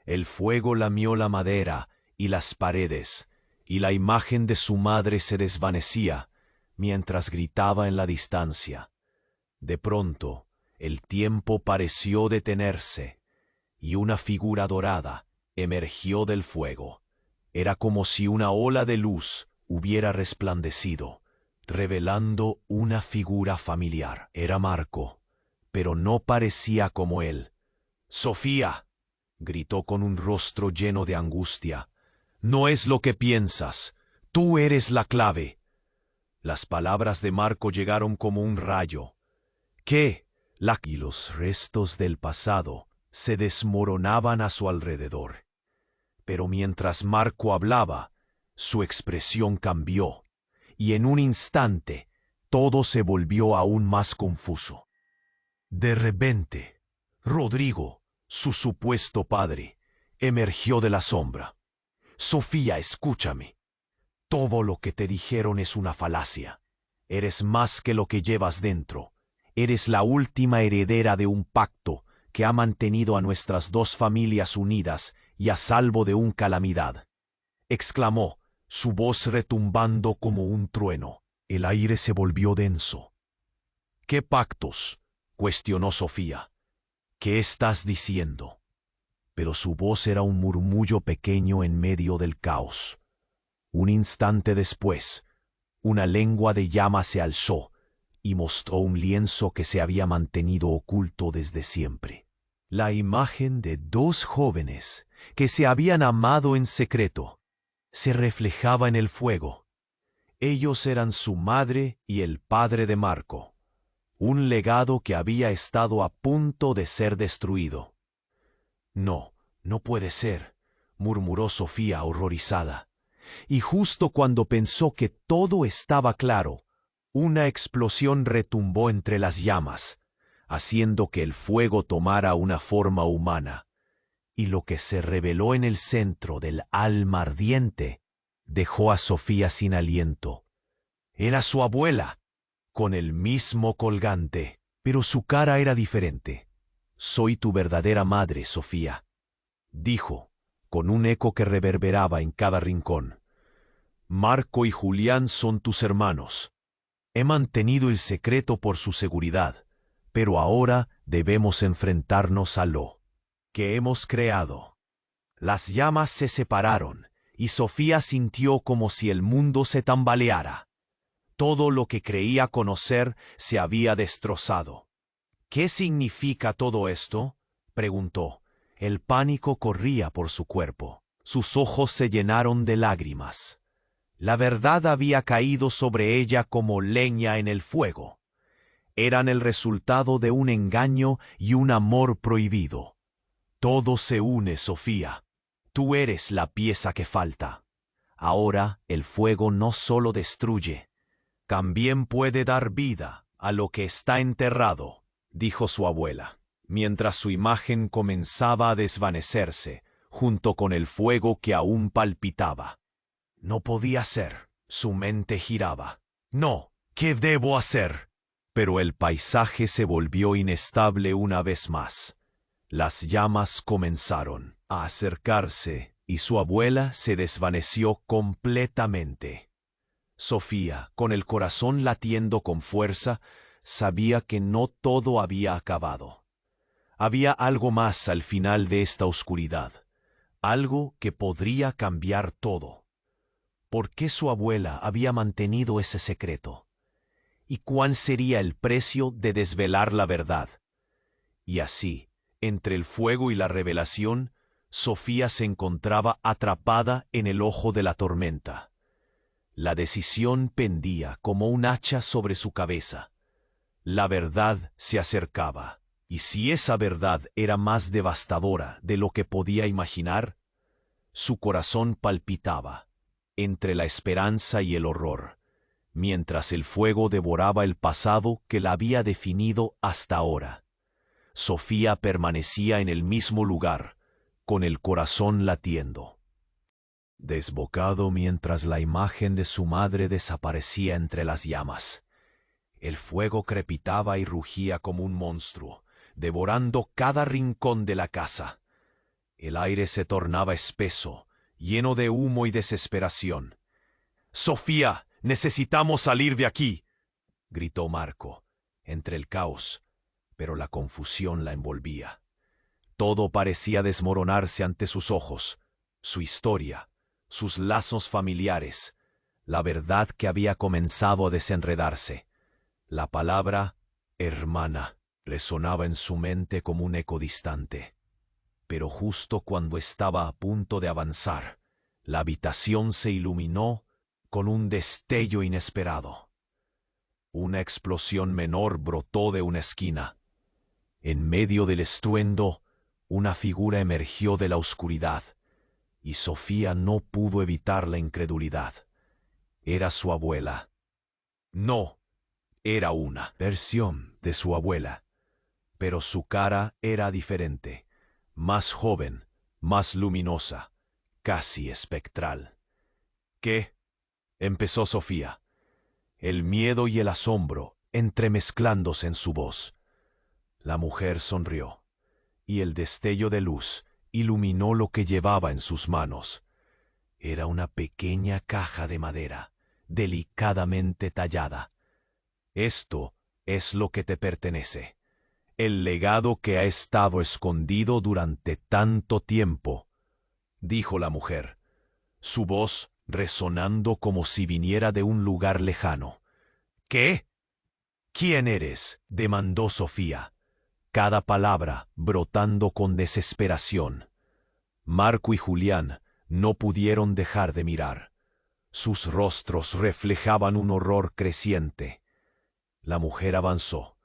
El fuego lamió la madera y las paredes, y la imagen de su madre se desvanecía mientras gritaba en la distancia. De pronto, el tiempo pareció detenerse, y una figura dorada emergió del fuego. Era como si una ola de luz hubiera resplandecido, revelando una figura familiar. Era Marco, pero no parecía como él. «¡Sofía!», gritó con un rostro lleno de angustia. «No es lo que piensas. Tú eres la clave». Las palabras de Marco llegaron como un rayo. «¿Qué?», y los restos del pasado se desmoronaban a su alrededor. Pero mientras Marco hablaba, su expresión cambió, y en un instante todo se volvió aún más confuso. De repente, Rodrigo, su supuesto padre, emergió de la sombra. «Sofía, escúchame. Todo lo que te dijeron es una falacia. Eres más que lo que llevas dentro. Eres la última heredera de un pacto que ha mantenido a nuestras dos familias unidas y a salvo de una calamidad», exclamó, su voz retumbando como un trueno. El aire se volvió denso. «¿Qué pactos?», cuestionó Sofía. «¿Qué estás diciendo?». Pero su voz era un murmullo pequeño en medio del caos. Un instante después, una lengua de llama se alzó y mostró un lienzo que se había mantenido oculto desde siempre. La imagen de dos jóvenes que se habían amado en secreto se reflejaba en el fuego. Ellos eran su madre y el padre de Marco. un legado que había estado a punto de ser destruido. No, no puede ser, murmuró Sofía horrorizada. Y justo cuando pensó que todo estaba claro, una explosión retumbó entre las llamas, haciendo que el fuego tomara una forma humana, y lo que se reveló en el centro del alma ardiente dejó a Sofía sin aliento. Era su abuela, con el mismo colgante, pero su cara era diferente. «Soy tu verdadera madre, Sofía», dijo, con un eco que reverberaba en cada rincón. «Marco y Julián son tus hermanos. He mantenido el secreto por su seguridad, pero ahora debemos enfrentarnos a lo que hemos creado». Las llamas se separaron, y Sofía sintió como si el mundo se tambaleara. Todo lo que creía conocer se había destrozado. «¿Qué significa todo esto?», preguntó. El pánico corría por su cuerpo. Sus ojos se llenaron de lágrimas. La verdad había caído sobre ella como leña en el fuego. Eran el resultado de un engaño y un amor prohibido. «Todo se une, Sofía. Tú eres la pieza que falta. Ahora el fuego no solo destruye, también puede dar vida a lo que está enterrado», dijo su abuela, mientras su imagen comenzaba a desvanecerse junto con el fuego que aún palpitaba. No podía ser. Su mente giraba. «No, ¿qué debo hacer?». Pero el paisaje se volvió inestable una vez más. Las llamas comenzaron a acercarse y su abuela se desvaneció completamente. Sofía, con el corazón latiendo con fuerza, sabía que no todo había acabado. Había algo más al final de esta oscuridad, algo que podría cambiar todo. ¿Por qué su abuela había mantenido ese secreto? ¿Y cuál sería el precio de desvelar la verdad? Y así, entre el fuego y la revelación, Sofía se encontraba atrapada en el ojo de la tormenta. La decisión pendía como un hacha sobre su cabeza. La verdad se acercaba, y si esa verdad era más devastadora de lo que podía imaginar, su corazón palpitaba entre la esperanza y el horror, mientras el fuego devoraba el pasado que la había definido hasta ahora. Sofía permanecía en el mismo lugar, con el corazón latiendo, desbocado mientras la imagen de su madre desaparecía entre las llamas. El fuego crepitaba y rugía como un monstruo, devorando cada rincón de la casa. El aire se tornaba espeso, lleno de humo y desesperación. «Sofía, necesitamos salir de aquí», gritó Marco, entre el caos, pero la confusión la envolvía. Todo parecía desmoronarse ante sus ojos, su historia, sus lazos familiares, la verdad que había comenzado a desenredarse. La palabra «hermana» resonaba en su mente como un eco distante. Pero justo cuando estaba a punto de avanzar, la habitación se iluminó con un destello inesperado. Una explosión menor brotó de una esquina. En medio del estruendo, una figura emergió de la oscuridad, y Sofía no pudo evitar la incredulidad. Era su abuela. No, era una versión de su abuela, pero su cara era diferente, más joven, más luminosa, casi espectral. «¿Qué?», empezó Sofía, el miedo y el asombro entremezclándose en su voz. La mujer sonrió, y el destello de luz iluminó lo que llevaba en sus manos. Era una pequeña caja de madera, delicadamente tallada. «Esto es lo que te pertenece, el legado que ha estado escondido durante tanto tiempo», dijo la mujer, su voz resonando como si viniera de un lugar lejano. «¿Qué? ¿Quién eres?», demandó Sofía, cada palabra brotando con desesperación. Marco y Julián no pudieron dejar de mirar. Sus rostros reflejaban un horror creciente. La mujer avanzó,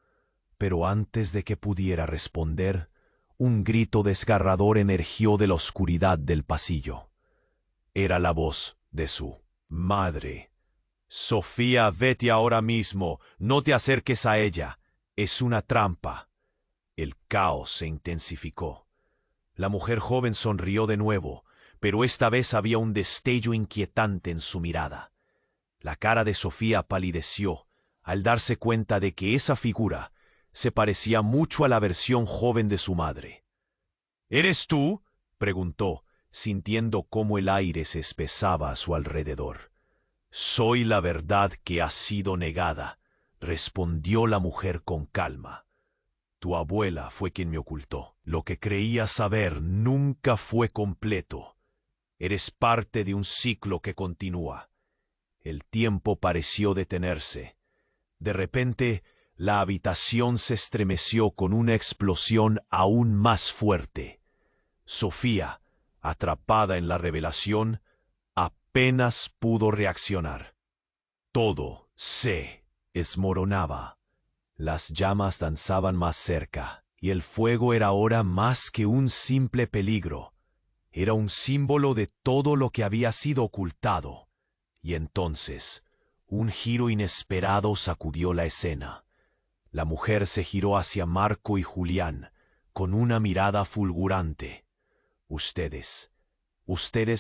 Pero antes de que pudiera responder, un grito desgarrador emergió de la oscuridad del pasillo. Era la voz de su madre. Sofía, vete ahora mismo, no te acerques a ella. Es una trampa. El caos se intensificó. La mujer joven sonrió de nuevo, pero esta vez había un destello inquietante en su mirada. La cara de Sofía palideció al darse cuenta de que esa figura se parecía mucho a la versión joven de su madre. ¿Eres tú?, preguntó, sintiendo cómo el aire se espesaba a su alrededor. Soy la verdad que ha sido negada, respondió la mujer con calma. Tu abuela fue quien me ocultó. Lo que creía saber nunca fue completo. Eres parte de un ciclo que continúa. El tiempo pareció detenerse. De repente, la habitación se estremeció con una explosión aún más fuerte. Sofía, atrapada en la revelación, apenas pudo reaccionar. Todo se desmoronaba. Las llamas danzaban más cerca, y el fuego era ahora más que un simple peligro. Era un símbolo de todo lo que había sido ocultado. Y entonces, un giro inesperado sacudió la escena. La mujer se giró hacia Marco y Julián, con una mirada fulgurante. Ustedes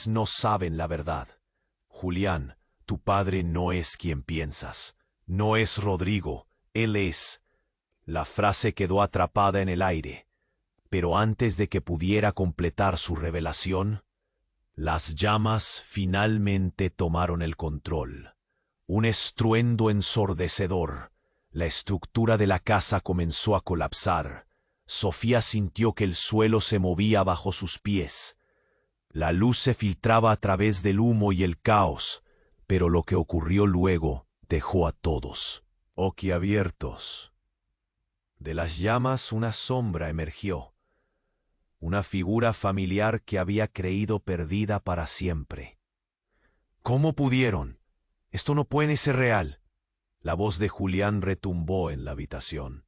no saben la verdad. Julián, tu padre no es quien piensas. No es Rodrigo, él es. La frase quedó atrapada en el aire, pero antes de que pudiera completar su revelación, las llamas finalmente tomaron el control. Un estruendo ensordecedor. La estructura de la casa comenzó a colapsar. Sofía sintió que el suelo se movía bajo sus pies. La luz se filtraba a través del humo y el caos, pero lo que ocurrió luego dejó a todos boquiabiertos. De las llamas una sombra emergió, una figura familiar que había creído perdida para siempre. ¿Cómo pudieron? Esto no puede ser real. La voz de Julián retumbó en la habitación.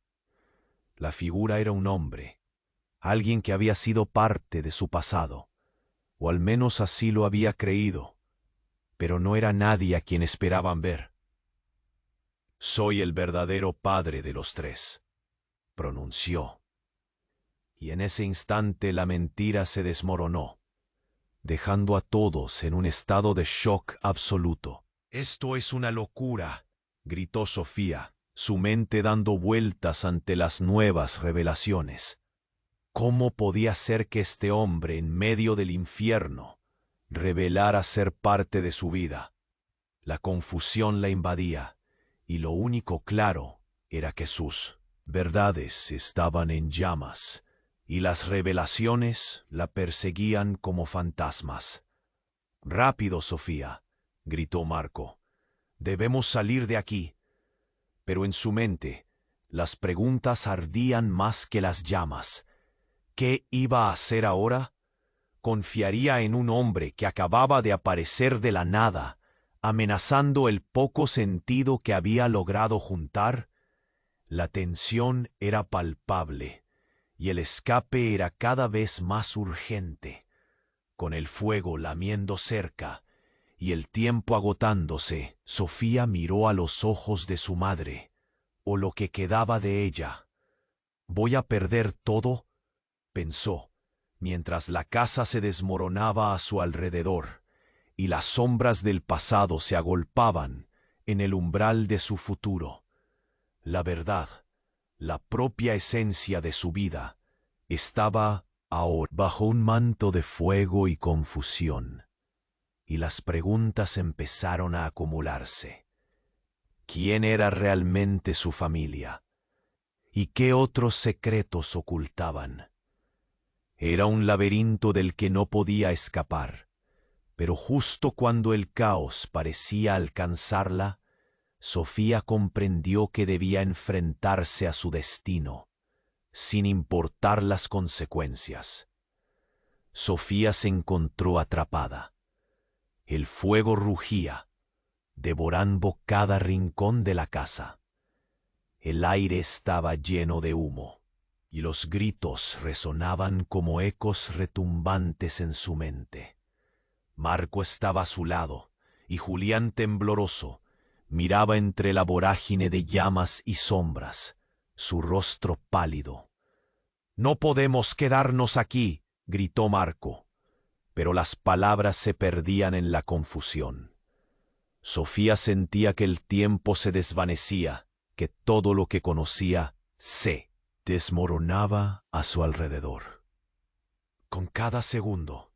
La figura era un hombre, alguien que había sido parte de su pasado, o al menos así lo había creído, pero no era nadie a quien esperaban ver. Soy el verdadero padre de los tres, pronunció. Y en ese instante la mentira se desmoronó, dejando a todos en un estado de shock absoluto. «Esto es una locura», gritó Sofía, su mente dando vueltas ante las nuevas revelaciones. ¿Cómo podía ser que este hombre, en medio del infierno, revelara ser parte de su vida? La confusión la invadía, y lo único claro era que sus verdades estaban en llamas, y las revelaciones la perseguían como fantasmas. «Rápido, Sofía», gritó Marco. «Debemos salir de aquí». Pero en su mente, las preguntas ardían más que las llamas. ¿Qué iba a hacer ahora? ¿Confiaría en un hombre que acababa de aparecer de la nada, amenazando el poco sentido que había logrado juntar? La tensión era palpable, y el escape era cada vez más urgente. Con el fuego lamiendo cerca y el tiempo agotándose, Sofía miró a los ojos de su madre, o lo que quedaba de ella. «¿Voy a perder todo?», pensó, mientras la casa se desmoronaba a su alrededor y las sombras del pasado se agolpaban en el umbral de su futuro. La verdad, la propia esencia de su vida, estaba ahora bajo un manto de fuego y confusión, y las preguntas empezaron a acumularse. ¿Quién era realmente su familia? ¿Y qué otros secretos ocultaban? Era un laberinto del que no podía escapar, pero justo cuando el caos parecía alcanzarla, Sofía comprendió que debía enfrentarse a su destino, sin importar las consecuencias. Sofía se encontró atrapada. El fuego rugía, devorando cada rincón de la casa. El aire estaba lleno de humo, y los gritos resonaban como ecos retumbantes en su mente. Marco estaba a su lado, y Julián, tembloroso, miraba entre la vorágine de llamas y sombras, su rostro pálido. «No podemos quedarnos aquí», gritó Marco, pero las palabras se perdían en la confusión. Sofía sentía que el tiempo se desvanecía, que todo lo que conocía se desmoronaba a su alrededor. Con cada segundo,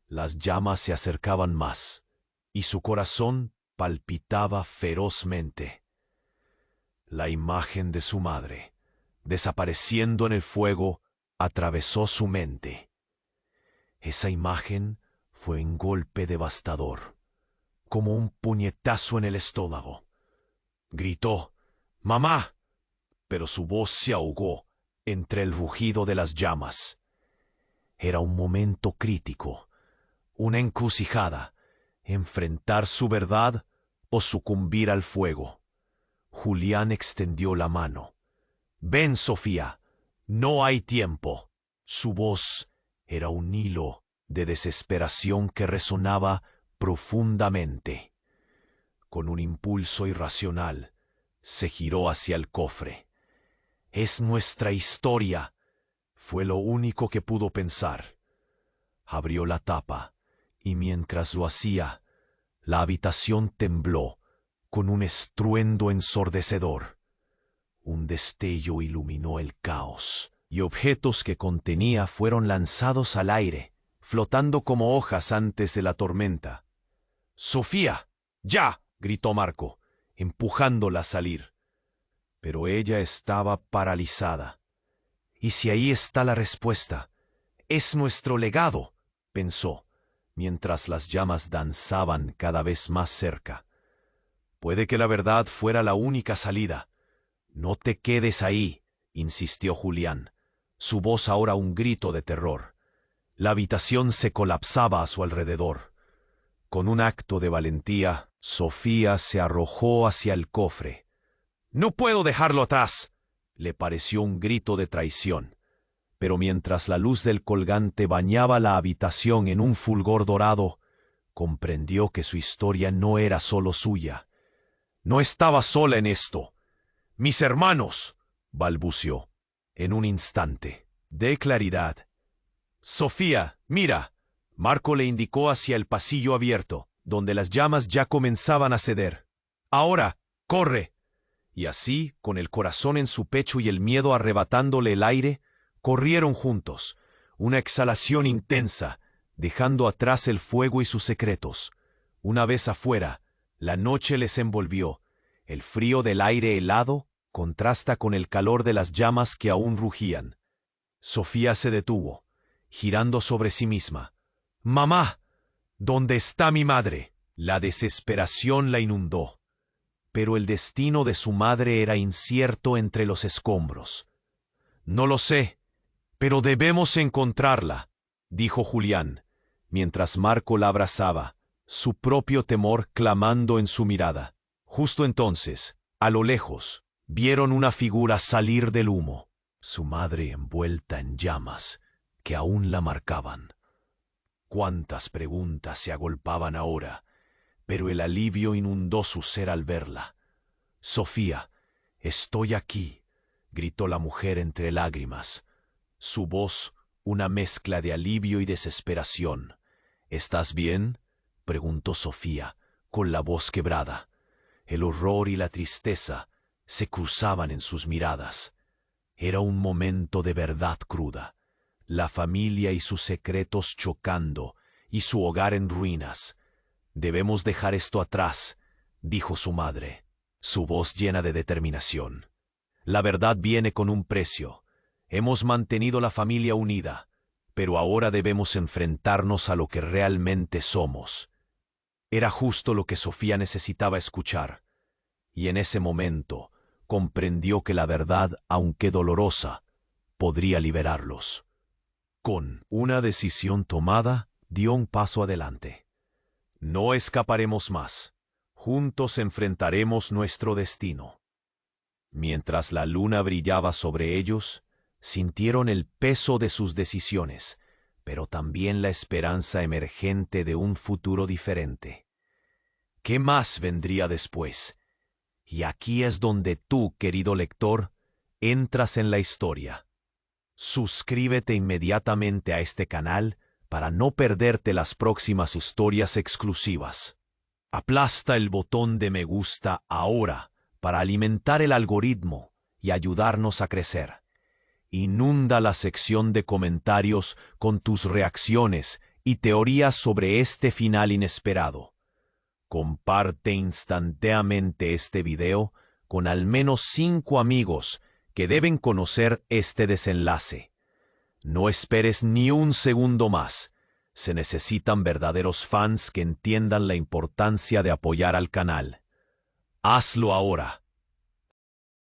las llamas se acercaban más, y su corazón palpitaba ferozmente. La imagen de su madre, desapareciendo en el fuego, atravesó su mente. Esa imagen fue un golpe devastador, como un puñetazo en el estómago. Gritó: «¡Mamá!», pero su voz se ahogó entre el rugido de las llamas. Era un momento crítico, una encrucijada, enfrentar su verdad o sucumbir al fuego. Julián extendió la mano. «Ven, Sofía, no hay tiempo». Su voz era un hilo de desesperación que resonaba profundamente. Con un impulso irracional, se giró hacia el cofre. «Es nuestra historia», fue lo único que pudo pensar. Abrió la tapa, y mientras lo hacía, la habitación tembló con un estruendo ensordecedor. Un destello iluminó el caos, y objetos que contenía fueron lanzados al aire, flotando como hojas antes de la tormenta. «¡Sofía! ¡Ya!», gritó Marco, empujándola a salir. Pero ella estaba paralizada. «¿Y si ahí está la respuesta? Es nuestro legado», pensó, mientras las llamas danzaban cada vez más cerca. «Puede que la verdad fuera la única salida». «No te quedes ahí», insistió Julián, su voz ahora un grito de terror. La habitación se colapsaba a su alrededor. Con un acto de valentía, Sofía se arrojó hacia el cofre. «No puedo dejarlo atrás», le pareció un grito de traición. Pero mientras la luz del colgante bañaba la habitación en un fulgor dorado, comprendió que su historia no era solo suya. No estaba sola en esto. «Mis hermanos», balbució. En un instante, de claridad. «Sofía, mira». Marco le indicó hacia el pasillo abierto, donde las llamas ya comenzaban a ceder. «Ahora, corre». Y así, con el corazón en su pecho y el miedo arrebatándole el aire, corrieron juntos, una exhalación intensa, dejando atrás el fuego y sus secretos. Una vez afuera, la noche les envolvió. El frío del aire helado contrasta con el calor de las llamas que aún rugían. Sofía se detuvo, girando sobre sí misma. «Mamá, ¿dónde está mi madre?». La desesperación la inundó. Pero el destino de su madre era incierto entre los escombros. «No lo sé, pero debemos encontrarla», dijo Julián, mientras Marco la abrazaba, su propio temor clamando en su mirada. Justo entonces, a lo lejos, vieron una figura salir del humo, su madre envuelta en llamas que aún la marcaban. Cuántas preguntas se agolpaban ahora, pero el alivio inundó su ser al verla. «Sofía, estoy aquí», gritó la mujer entre lágrimas. Su voz, una mezcla de alivio y desesperación. «¿Estás bien?», preguntó Sofía, con la voz quebrada. El horror y la tristeza se cruzaban en sus miradas. Era un momento de verdad cruda. La familia y sus secretos chocando, y su hogar en ruinas. «Debemos dejar esto atrás», dijo su madre, su voz llena de determinación. «La verdad viene con un precio. Hemos mantenido la familia unida, pero ahora debemos enfrentarnos a lo que realmente somos». Era justo lo que Sofía necesitaba escuchar, y en ese momento comprendió que la verdad, aunque dolorosa, podría liberarlos. Con una decisión tomada, dio un paso adelante. «No escaparemos más. Juntos enfrentaremos nuestro destino». Mientras la luna brillaba sobre ellos, sintieron el peso de sus decisiones, pero también la esperanza emergente de un futuro diferente. ¿Qué más vendría después? Y aquí es donde tú, querido lector, entras en la historia. Suscríbete inmediatamente a este canal para no perderte las próximas historias exclusivas. Aplasta el botón de me gusta ahora para alimentar el algoritmo y ayudarnos a crecer. Inunda la sección de comentarios con tus reacciones y teorías sobre este final inesperado. Comparte instantáneamente este video con al menos 5 amigos que deben conocer este desenlace. No esperes ni un segundo más. Se necesitan verdaderos fans que entiendan la importancia de apoyar al canal. Hazlo ahora.